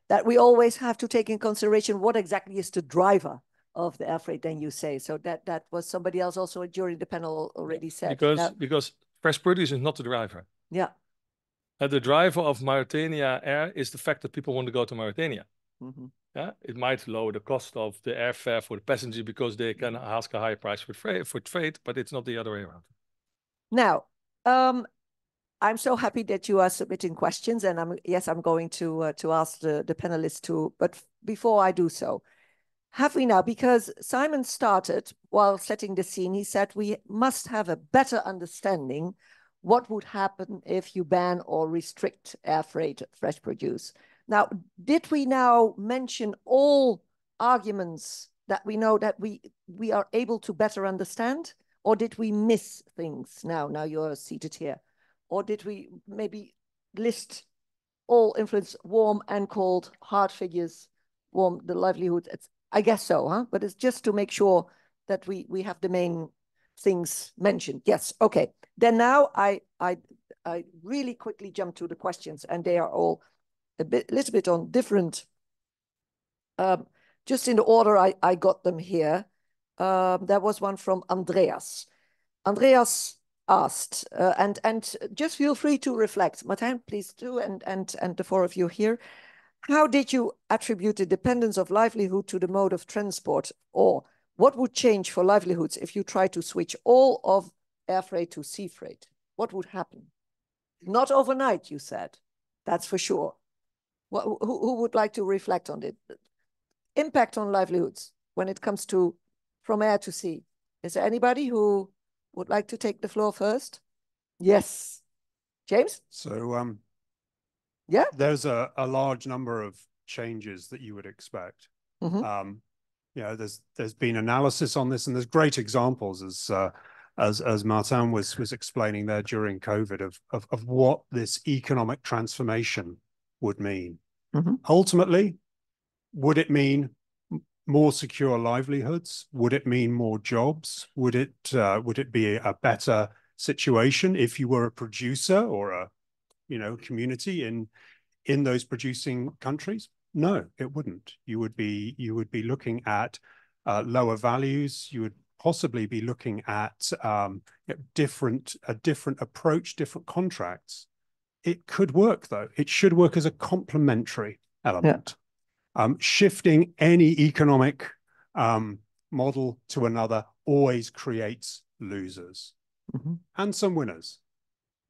That we always have to take in consideration what exactly is the driver of the air freight, then you say. So that was somebody else also during the panel already said. Because fresh produce is not the driver. Yeah. The driver of Mauritania Air is the fact that people want to go to Mauritania. Mm-hmm. Yeah, it might lower the cost of the airfare for the passenger because they can ask a higher price for freight, but it's not the other way around. Now, I'm so happy that you are submitting questions, and I'm going to ask the panelists too. But before I do so, have we now, because Simon started while setting the scene, he said we must have a better understanding what would happen if you ban or restrict air freight fresh produce. Now, did we now mention all arguments that we know that we are able to better understand, or did we miss things? Now you're seated here. Or did we maybe list all influence, warm and cold, hard figures, warm, the livelihood? I guess so, huh? But it's just to make sure that we have the main things mentioned. Yes, okay. Then now I really quickly jump to the questions, and they are all a little bit on different, just in the order I got them here. There was one from Andreas. Andreas asked, and just feel free to reflect. Martijn, please do, and the four of you here. How did you attribute the dependence of livelihood to the mode of transport? Or what would change for livelihoods if you try to switch all of air freight to sea freight? What would happen? Not overnight, you said. That's for sure. Who would like to reflect on it? Impact on livelihoods when it comes to from air to sea. Is there anybody who would like to take the floor first? Yes. James? So, yeah, there's a large number of changes that you would expect. Mm-hmm. You know, there's been analysis on this, and there's great examples as Martijn was explaining there during COVID of what this economic transformation would mean. Mm-hmm. Ultimately, would it mean more secure livelihoods? Would it mean more jobs? Would it be a better situation if you were a producer or a community in those producing countries? No, it wouldn't. You would be looking at lower values. You would possibly be looking at a different approach, different contracts. It could work though. It should work as a complementary element. Shifting any economic model to another always creates losers and some winners.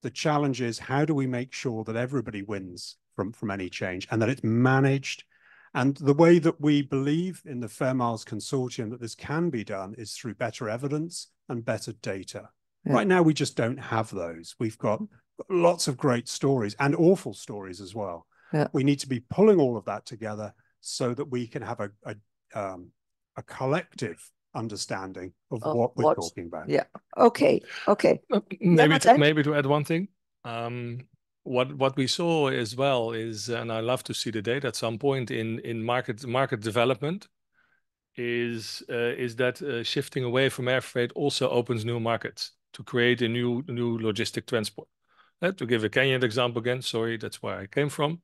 The challenge is, how do we make sure that everybody wins from any change and that it's managed? And the way that we believe in the Fairmiles Consortium that this can be done is through better evidence and better data. Right now, we just don't have those. We've got lots of great stories and awful stories as well. We need to be pulling all of that together so that we can have a collective understanding of what we're talking about. Okay. Maybe to add one thing. What we saw as well is, and I love to see the data at some point in market development, is that shifting away from air freight also opens new markets to create a new logistic transport. To give a Kenyan example again, sorry, that's where I came from.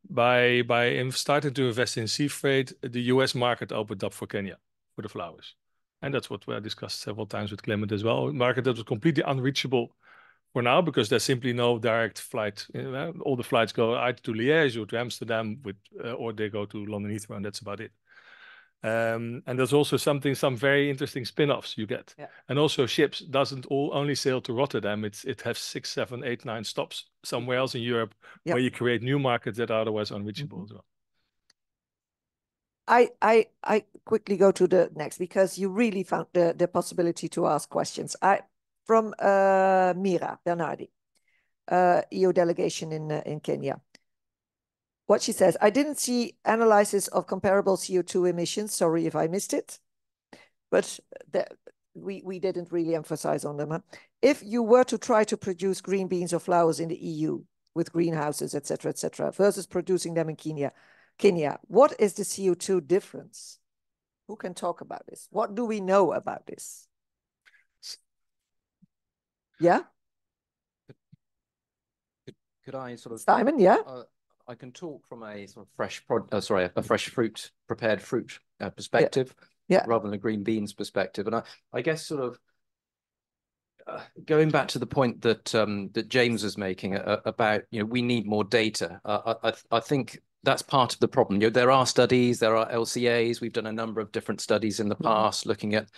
By starting to invest in sea freight, the US market opened up for Kenya for the flowers. And that's what we discussed several times with Clement as well. A market that was completely unreachable for now because there's simply no direct flight. All the flights go either to Liège or to Amsterdam or they go to London Heathrow, and that's about it. And there's also some very interesting spin-offs you get. And also ships doesn't only sail to Rotterdam. It has 6, 7, 8, 9 stops somewhere else in Europe where you create new markets that are otherwise unreachable as well. I quickly go to the next because you really found the possibility to ask questions. From Mira Bernardi, EU delegation in Kenya. What she says, I didn't see analysis of comparable CO2 emissions. Sorry if I missed it, but we didn't really emphasize on them. Huh? If you were to try to produce green beans or flowers in the EU with greenhouses, etc., versus producing them in Kenya, what is the CO2 difference? Who can talk about this? What do we know about this? Yeah? Could I sort of... Simon, yeah? I can talk from a sort of a fresh fruit, prepared fruit perspective, rather than a green beans perspective. And I guess sort of going back to the point that that James was making about, we need more data. I think that's part of the problem. There are studies, there are LCAs. We've done a number of different studies in the past looking at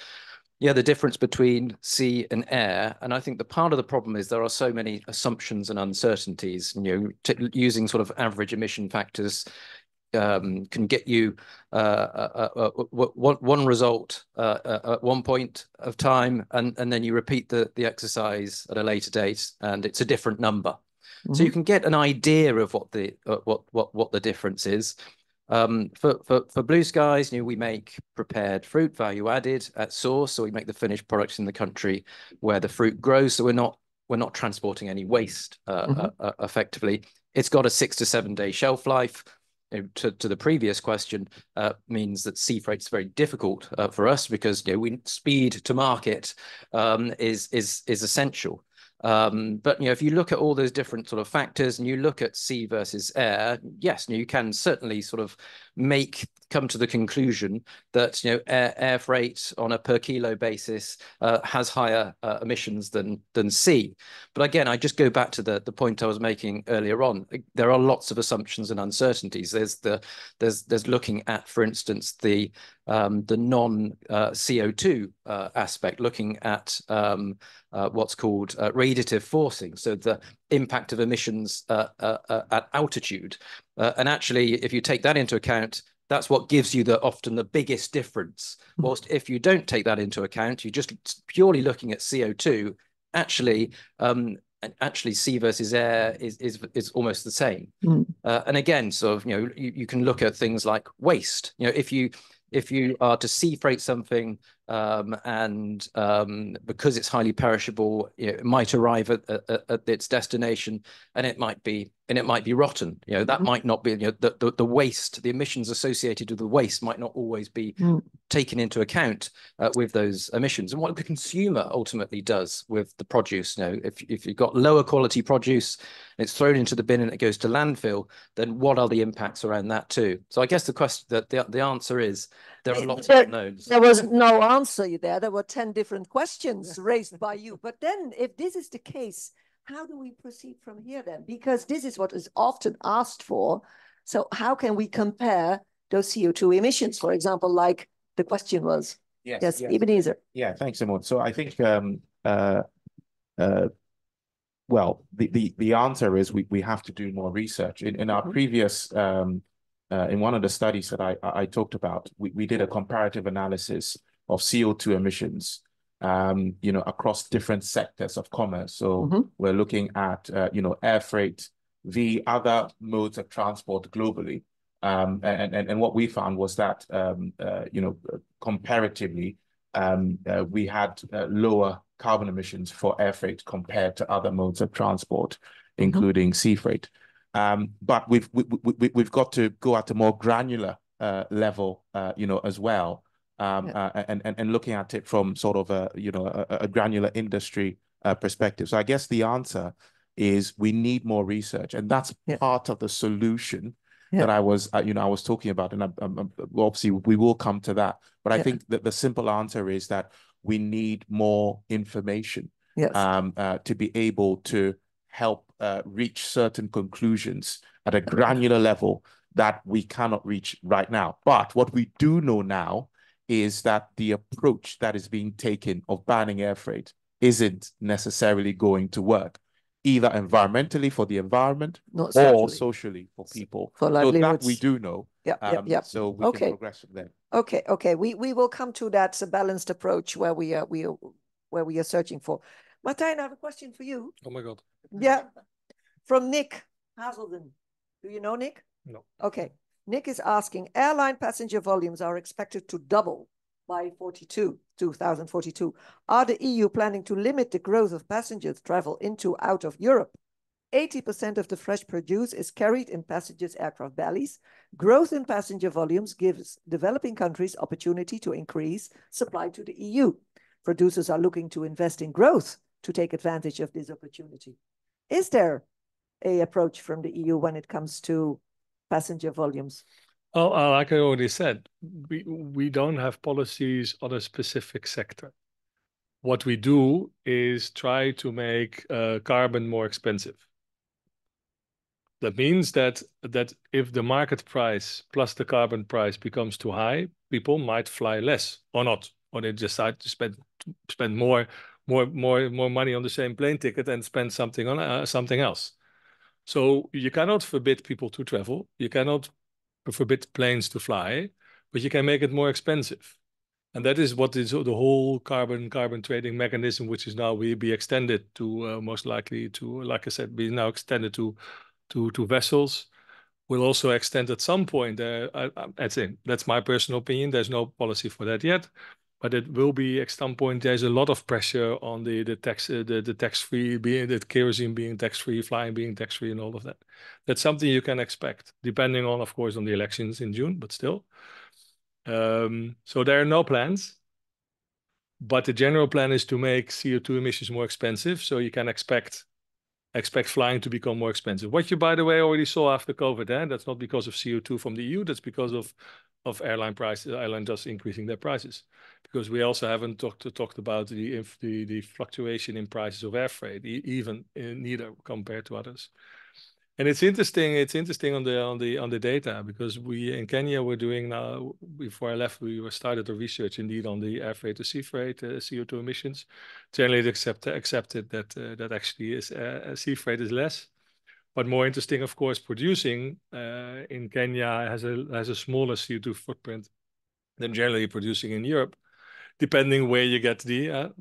the difference between sea and air. And I think the part of the problem is there are so many assumptions and uncertainties. Using sort of average emission factors can get you one result at one point of time, and then you repeat the exercise at a later date, and it's a different number. So you can get an idea of what the difference is. For Blue Skies, we make prepared fruit, value added at source, so we make the finished products in the country where the fruit grows. So we're not transporting any waste effectively. It's got a 6 to 7 day shelf life. To the previous question, means that sea freight is very difficult for us because speed to market is essential. But if you look at all those different sort of factors and you look at sea versus air, yes, you can certainly sort of come to the conclusion that air freight on a per kilo basis has higher emissions than sea. But again, I just go back to the point I was making earlier on. There are lots of assumptions and uncertainties. There's looking at, for instance, the non CO2 aspect, looking at what's called radiative forcing, so the impact of emissions at altitude. And actually, if you take that into account, that's what gives you often the biggest difference. Whilst if you don't take that into account, you're just purely looking at CO2, actually sea versus air is almost the same. And again, sort of, you can look at things like waste. If you are to sea freight something and because it's highly perishable, it might arrive at its destination, and it might be rotten. That might not be, the waste, the emissions associated with the waste might not always be taken into account with those emissions. And what the consumer ultimately does with the produce, if you've got lower quality produce, it's thrown into the bin and it goes to landfill, then what are the impacts around that too? So I guess the question, the answer is there are lots of unknowns. There was no answer there. There were 10 different questions raised by you. But then if this is the case, how do we proceed from here then? Because this is what is often asked for. So how can we compare those CO2 emissions, for example, like the question was? Yes. Ebenezer. Yeah, thanks, Simone. So I think, well, the answer is we have to do more research. In our previous, in one of the studies that I talked about, we did a comparative analysis of CO2 emissions, across different sectors of commerce. So we're looking at, air freight, the other modes of transport globally. And what we found was that, comparatively, we had lower carbon emissions for air freight compared to other modes of transport, including sea freight. But we've got to go at a more granular level, as well, and looking at it from sort of a granular industry perspective. So I guess the answer is we need more research, and that's part of the solution that I was talking about. And obviously we will come to that. But I think that the simple answer is that we need more information to be able to help reach certain conclusions at a granular level that we cannot reach right now. But what we do know now is that the approach that is being taken of banning air freight isn't necessarily going to work, either environmentally for the environment or socially for people. So that we do know. So we can progress from there. Okay. We will come to that balanced approach where we are searching for. Martijn, I have a question for you. Oh my God. Yeah. From Nick Hazelden. Do you know Nick? No. Okay. Nick is asking, airline passenger volumes are expected to double by 2042. Are the EU planning to limit the growth of passengers travel into out of Europe? 80% of the fresh produce is carried in passengers' aircraft bellies. Growth in passenger volumes gives developing countries opportunity to increase supply to the EU. Producers are looking to invest in growth to take advantage of this opportunity. Is there an approach from the EU when it comes to passenger volumes? Well, like I already said, we don't have policies on a specific sector. What we do is try to make carbon more expensive. That means that if the market price plus the carbon price becomes too high, people might fly less or not, or they decide to spend more money on the same plane ticket and spend something on something else. So you cannot forbid people to travel. You cannot forbid planes to fly, but you can make it more expensive. And that is what is the whole carbon trading mechanism, which is now will be extended to most likely to, like I said, be now extended to vessels. Will also extend at some point. I think that's my personal opinion. There's no policy for that yet, but it will be at some point. There's a lot of pressure on the tax-free, being the kerosene being tax-free, flying being tax-free, and all of that. That's something you can expect, depending on, of course, on the elections in June, but still. So there are no plans, but the general plan is to make CO2 emissions more expensive. So you can expect flying to become more expensive. What you, by the way, already saw after COVID, that's not because of CO2 from the EU, that's because of airline prices, airline just increasing their prices. Because we also haven't talked about the fluctuation in prices of air freight, even neither compared to others. And it's interesting on the data, because we in Kenya were doing now, before I left, we started the research indeed on the air freight to sea freight CO2 emissions. Generally accepted that actually is sea freight is less, but more interesting, of course, producing in Kenya has a smaller CO2 footprint than generally producing in Europe, depending where you get the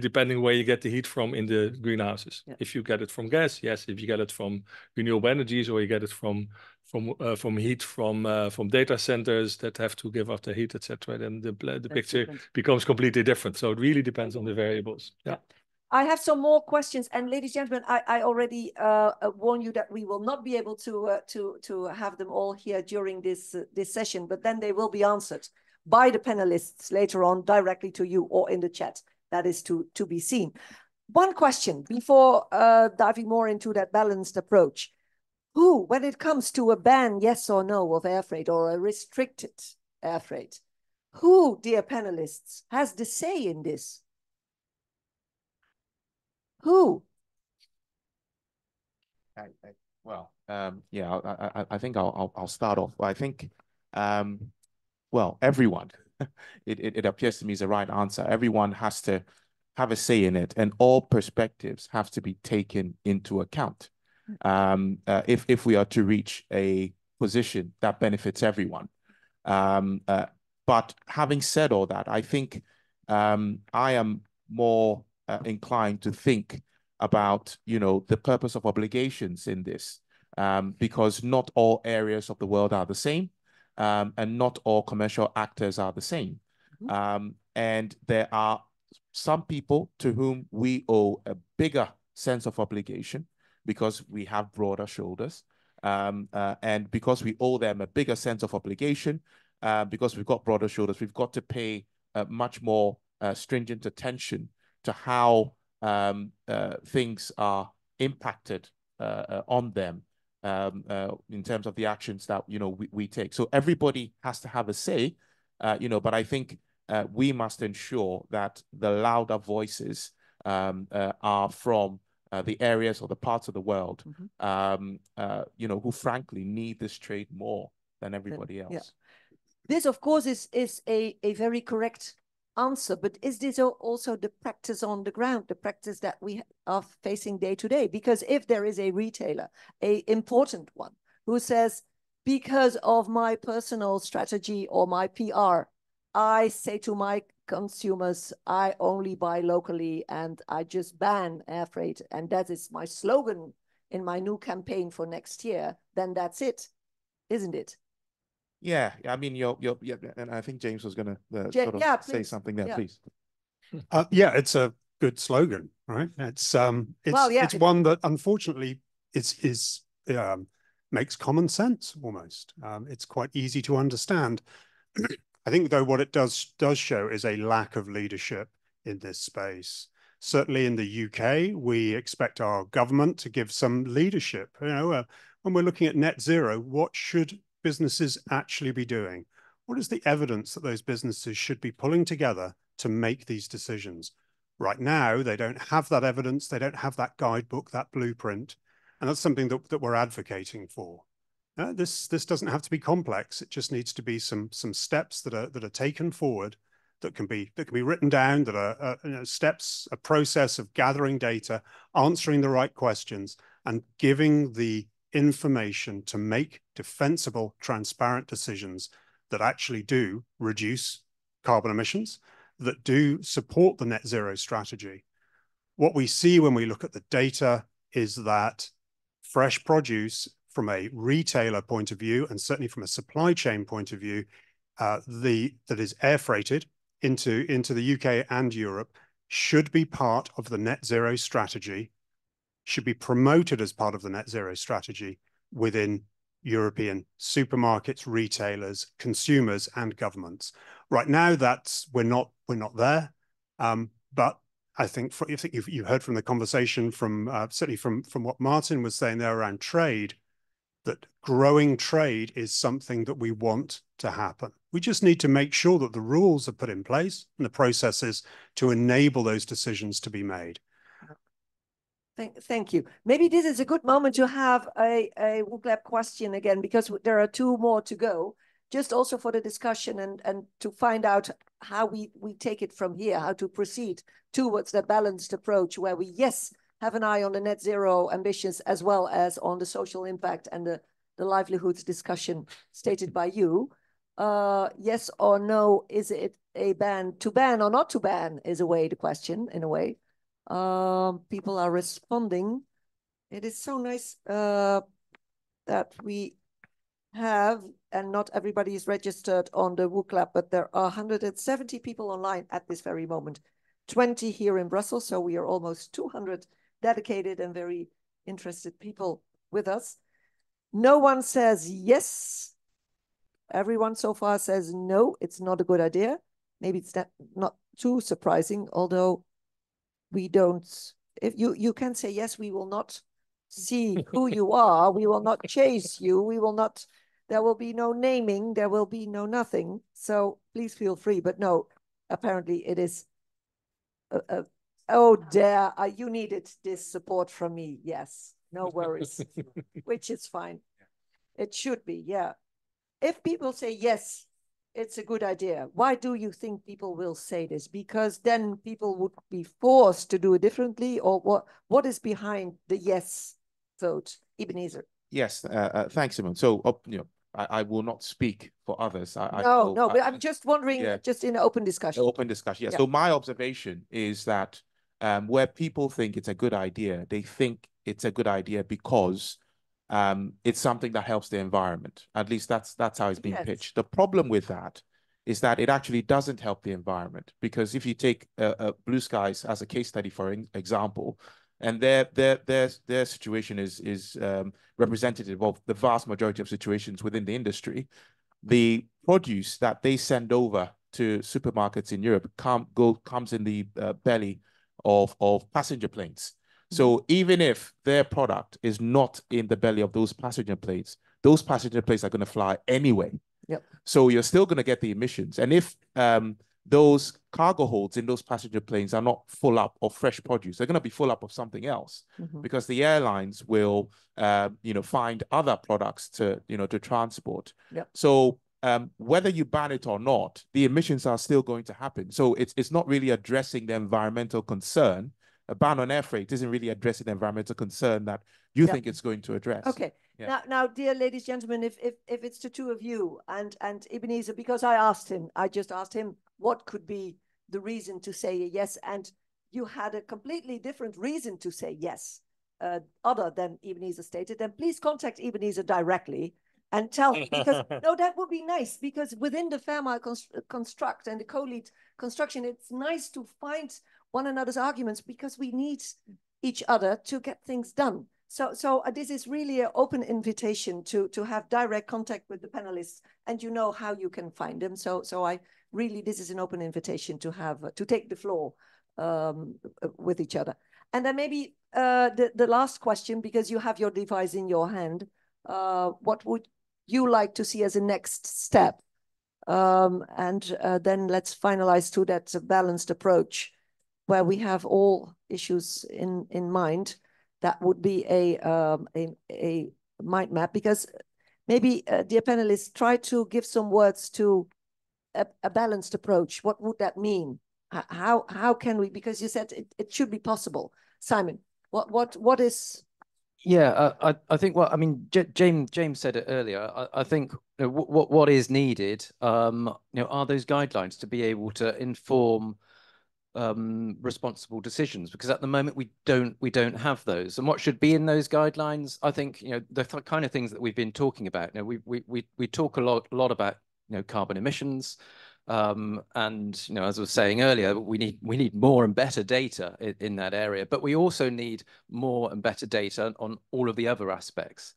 depending where you get the heat from in the greenhouses. Yeah. If you get it from gas, yes. If you get it from renewable energies, or you get it from heat from data centers that have to give up the heat, etc., then the picture becomes completely different. So it really depends on the variables. Yeah. I have some more questions, and ladies and gentlemen, I already warn you that we will not be able to have them all here during this session, but then they will be answered by the panelists later on directly to you or in the chat. That is to be seen. One question before diving more into that balanced approach. Who, when it comes to a ban, yes or no, of air freight or a restricted air freight, who, dear panelists, has the say in this? Who? I think I'll start off. I think, well, everyone. It appears to me is the right answer. Everyone has to have a say in it, and all perspectives have to be taken into account. If we are to reach a position that benefits everyone. But having said all that, I think I am more inclined to think about, the purpose of obligations in this, because not all areas of the world are the same, and not all commercial actors are the same. And there are some people to whom we owe a bigger sense of obligation because we have broader shoulders, and because we owe them a bigger sense of obligation, because we've got broader shoulders, we've got to pay much more stringent attention to how things are impacted on them in terms of the actions that we take. So everybody has to have a say, but I think we must ensure that the louder voices are from the areas or the parts of the world, who frankly need this trade more than everybody else. Yeah. This, of course, is a very correct answer, but is this also the practice on the ground, the practice that we are facing day to day? Because if there is a retailer, an important one, who says, because of my personal strategy or my PR, I say to my consumers, I only buy locally and I just ban air freight, and that is my slogan in my new campaign for next year, then that's it, isn't it? Yeah, I mean, and I think James was going to say something there, please. Yeah, it's a good slogan, right? It's one that unfortunately makes common sense almost. It's quite easy to understand. I think, though, what it does show is a lack of leadership in this space. Certainly in the UK, we expect our government to give some leadership. When we're looking at net zero, what should businesses actually be doing? What is the evidence that those businesses should be pulling together to make these decisions? Right now, they don't have that evidence. They don't have that guidebook, that blueprint. And that's something that we're advocating for. This doesn't have to be complex. It just needs to be some steps that are taken forward that can be written down, that are steps, a process of gathering data, answering the right questions, and giving the information to make defensible, transparent decisions that actually do reduce carbon emissions, that do support the net zero strategy. What we see when we look at the data is that fresh produce, from a retailer point of view, and certainly from a supply chain point of view, that is air freighted into the UK and Europe, should be part of the net zero strategy, should be promoted as part of the net zero strategy within European supermarkets, retailers, consumers, and governments. Right now, we're not there, but I think you heard from the conversation certainly from what Martin was saying there around trade, that growing trade is something that we want to happen. We just need to make sure that the rules are put in place and the processes to enable those decisions to be made. Thank you. Maybe this is a good moment to have a WooClap question again, because there are two more to go, just also for the discussion and to find out how we take it from here, how to proceed towards that balanced approach where we, yes, have an eye on the net zero ambitions as well as on the social impact and the livelihoods discussion stated by you. Yes or no, is it a ban, to ban or not to ban is a way to question, in a way. People are responding. It is so nice that we have, and not everybody is registered on the WooClap, but there are 170 people online at this very moment, 20 here in Brussels, so we are almost 200 dedicated and very interested people with us. No one says yes. Everyone so far says no, it's not a good idea. Maybe it's not too surprising, although we don't, if you can say yes, we will not see who you are, we will not chase you, we will not, there will be no naming, there will be no nothing. So please feel free, but no, apparently it is, oh dear, you needed this support from me, yes, no worries, which is fine. It should be, yeah. If people say yes, it's a good idea. Why do you think people will say this? Because then people would be forced to do it differently, or what is behind the yes vote? Ebenezer. Yes, thanks, Simone. So, I will not speak for others. No, but I'm just wondering, just in an open discussion. Open discussion, yeah. So my observation is that where people think it's a good idea, they think it's a good idea because it's something that helps the environment. At least that's how it's been pitched. The problem with that is that it actually doesn't help the environment, because if you take Blue Skies as a case study, for example, and their situation is representative of the vast majority of situations within the industry. The produce that they send over to supermarkets in Europe comes in the belly of passenger planes. So even if their product is not in the belly of those passenger planes are going to fly anyway. Yep. So you're still going to get the emissions. And if those cargo holds in those passenger planes are not full up of fresh produce, they're going to be full up of something else, because the airlines will, find other products to transport. Yep. So whether you ban it or not, the emissions are still going to happen. So it's not really addressing the environmental concern. A ban on air freight isn't really addressing the environmental concern that you think it's going to address. Okay. Yeah. Now, dear ladies, gentlemen, if it's the two of you and Ebenezer, because I just asked him what could be the reason to say yes, and you had a completely different reason to say yes, other than Ebenezer stated, then please contact Ebenezer directly and tell him, because no, that would be nice, because within the Fairmile construct and the co-lead construction, it's nice to find one another's arguments, because we need each other to get things done. So this is really an open invitation to have direct contact with the panelists, and you know how you can find them. So I really, this is an open invitation to have to take the floor with each other. And then maybe the last question, because you have your device in your hand, what would you like to see as a next step? And then let's finalize to that balanced approach, where we have all issues in mind. That would be a mind map, because maybe, dear panelists, try to give some words to a balanced approach. What would that mean? How can we, because you said it should be possible. Simon, what is? Yeah, I think, well, I mean, James said it earlier. I think what is needed, are those guidelines to be able to inform responsible decisions, because at the moment we don't have those. And what should be in those guidelines, I think, the kind of things that we've been talking about. We talk a lot about carbon emissions, and as I was saying earlier, we need more and better data in that area, but we also need more and better data on all of the other aspects,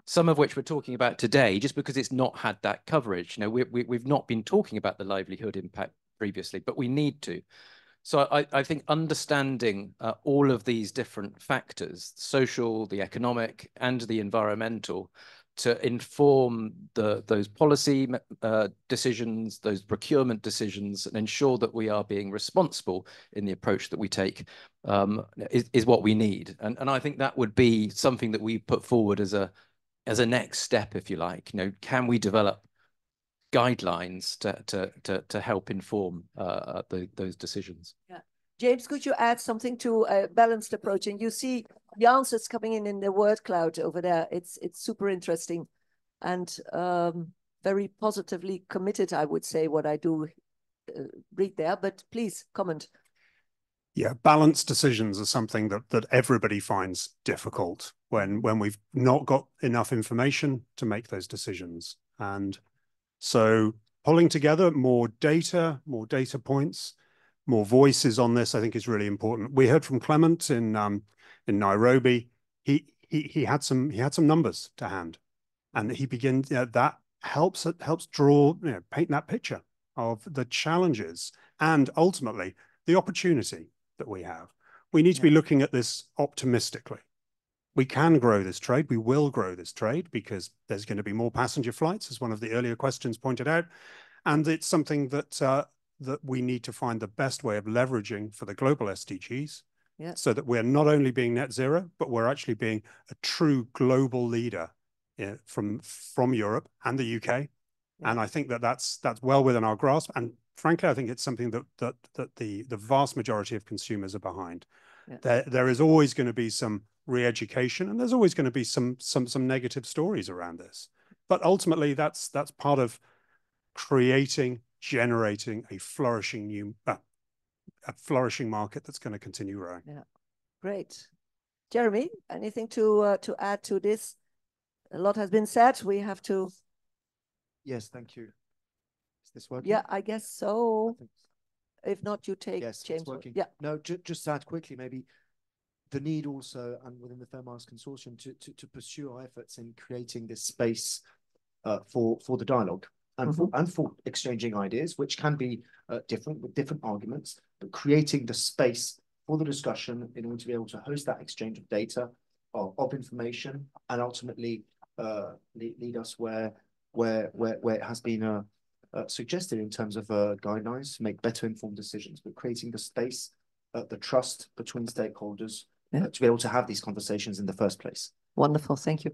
some of which we're talking about today, just because it's not had that coverage. We've not been talking about the livelihood impact previously, but we need to. So I think understanding all of these different factors, social, the economic, and the environmental, to inform those policy decisions, those procurement decisions, and ensure that we are being responsible in the approach that we take, is what we need. And I think that would be something that we put forward as a next step, if you like. Can we develop guidelines to help inform those decisions? Yeah. James, could you add something to a balanced approach? And you see the answers coming in the word cloud over there. It's super interesting and very positively committed, I would say, what I do read there, but please comment. Yeah, balanced decisions are something that everybody finds difficult when we've not got enough information to make those decisions. And so pulling together more data points, more voices on this, I think is really important. We heard from Clement in Nairobi. He had some numbers to hand, and he begins that helps draw, paint that picture of the challenges and ultimately the opportunity that we have. We need to be looking at this optimistically. We can grow this trade. We will grow this trade because there's going to be more passenger flights, as one of the earlier questions pointed out. And it's something that we need to find the best way of leveraging for the global SDGs, so that we're not only being net zero, but we're actually being a true global leader from Europe and the UK. And I think that's well within our grasp. And frankly, I think it's something that the vast majority of consumers are behind. There is always going to be some re-education, and there's always going to be some negative stories around this. But ultimately, that's part of generating a flourishing market that's going to continue growing. Yeah, great. Jeremy, anything to add to this? A lot has been said. We have to. Yes, thank you. Is this working? Yeah, I guess so. If not, you take James. It's working. Yeah. No, just add quickly, maybe the need also, and within the Fairmiles Consortium, to pursue our efforts in creating this space for the dialogue and for exchanging ideas, which can be different with different arguments, but creating the space for the discussion in order to be able to host that exchange of data, of information, and ultimately lead us where it has been suggested in terms of guidelines to make better informed decisions, but creating the space, the trust between stakeholders to be able to have these conversations in the first place. Wonderful, thank you.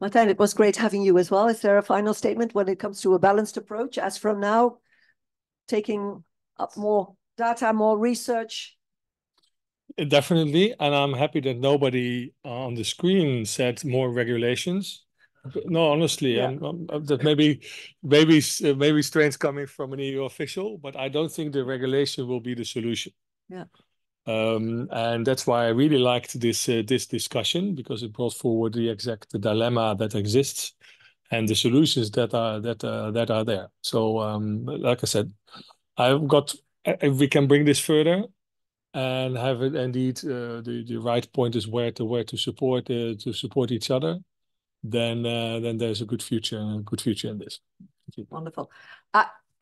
Martijn, it was great having you as well. Is there a final statement when it comes to a balanced approach as from now, taking up more data, more research? Definitely, and I'm happy that nobody on the screen said more regulations. No, honestly, that maybe strange coming from an EU official, but I don't think the regulation will be the solution. Yeah. And that's why I really liked this discussion, because it brought forward the exact dilemma that exists and the solutions that are there. So, like I said, if we can bring this further and have it indeed the right point is where to support each other, then there's a good future in this. Wonderful.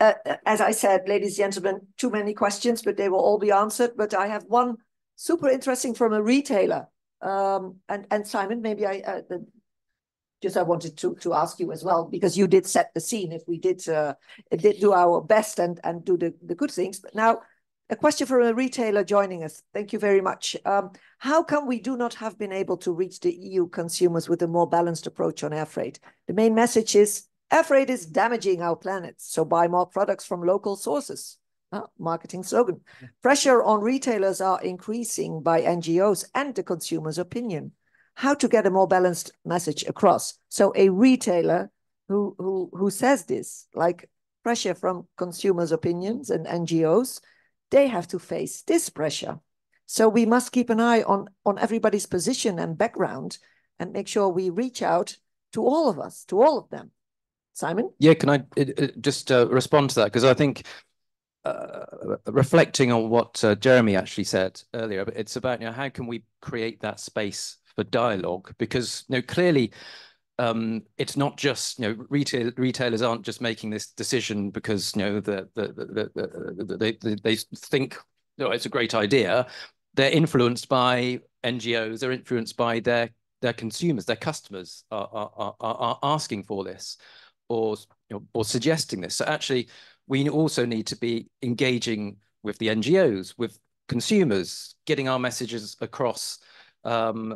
As I said, ladies and gentlemen, too many questions, but they will all be answered. But I have one super interesting from a retailer. And Simon, maybe I wanted to ask you as well, because you did set the scene if we did do our best and do the good things. But now a question from a retailer joining us. Thank you very much. How come we do not have been able to reach the EU consumers with a more balanced approach on air freight? The main message is air freight is damaging our planet, so buy more products from local sources. Marketing slogan. Pressure on retailers are increasing by NGOs and the consumer's opinion. How to get a more balanced message across? So a retailer who says this, like pressure from consumers' opinions and NGOs, they have to face this pressure. So we must keep an eye on everybody's position and background and make sure we reach out to all of us, to all of them. Simon? Yeah, can I just respond to that? Because I think reflecting on what Jeremy actually said earlier, but it's about how can we create that space for dialogue? Because clearly it's not just retailers aren't just making this decision because they think it's a great idea. They're influenced by NGOs. They're influenced by their consumers. Their customers are asking for this or suggesting this. So actually, we also need to be engaging with the NGOs, with consumers, getting our messages across in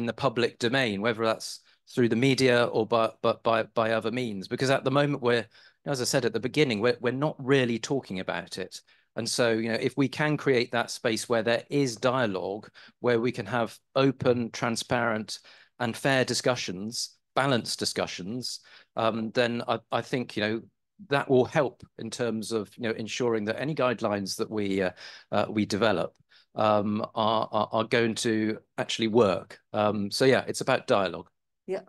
the public domain, whether that's through the media or by other means. Because at the moment, we're, as I said at the beginning, we're not really talking about it. And so, if we can create that space where there is dialogue, where we can have open, transparent, and fair discussions, balanced discussions, then I think that will help in terms of ensuring that any guidelines that we develop are going to actually work. So yeah, it's about dialogue. Yeah,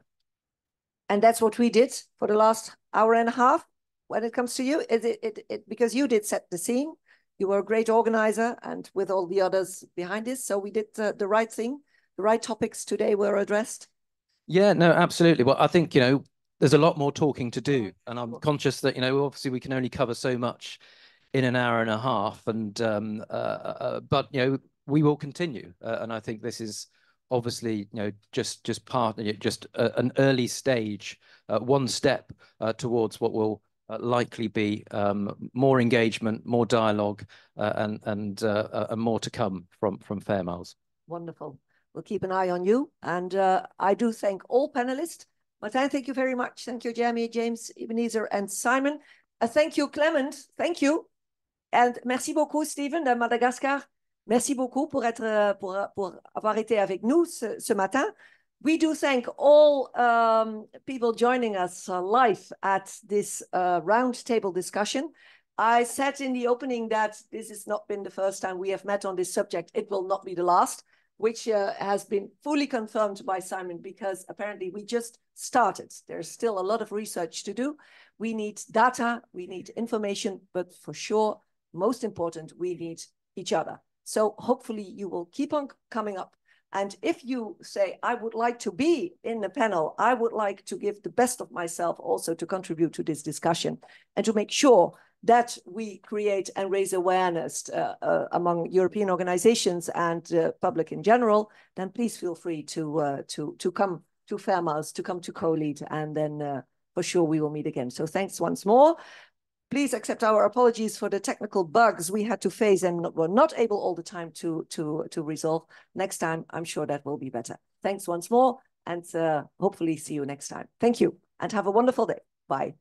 and that's what we did for the last hour and a half. When it comes to you, because you did set the scene. You were a great organizer, and with all the others behind this, so we did the right thing. The right topics today were addressed. Yeah, no, absolutely. Well, I think there's a lot more talking to do, and I'm conscious that obviously we can only cover so much in an hour and a half, and but we will continue, and I think this is obviously just part, just an early stage, one step towards what will likely be more engagement, more dialogue, and more to come from Fairmiles. Wonderful. We'll keep an eye on you, and I do thank all panelists. Martin, thank you very much. Thank you, Jeremy, James, Ebenezer, and Simon. Thank you, Clement. Thank you. And merci beaucoup, Stephen de Madagascar. Merci beaucoup pour avoir été avec nous ce matin. We do thank all people joining us live at this roundtable discussion. I said in the opening that this has not been the first time we have met on this subject. It will not be the last, which has been fully confirmed by Simon, because apparently we just started. There's still a lot of research to do. We need data, we need information, but for sure, most important, we need each other. So hopefully you will keep on coming up. And if you say, I would like to be in the panel, I would like to give the best of myself also to contribute to this discussion and to make sure that we create and raise awareness among European organizations and public in general, then please feel free to come to Fairmiles, to come to co-lead, and then for sure we will meet again. So thanks once more. Please accept our apologies for the technical bugs we had to face and were not able all the time to resolve. Next time, I'm sure that will be better. Thanks once more, and hopefully see you next time. Thank you, and have a wonderful day. Bye.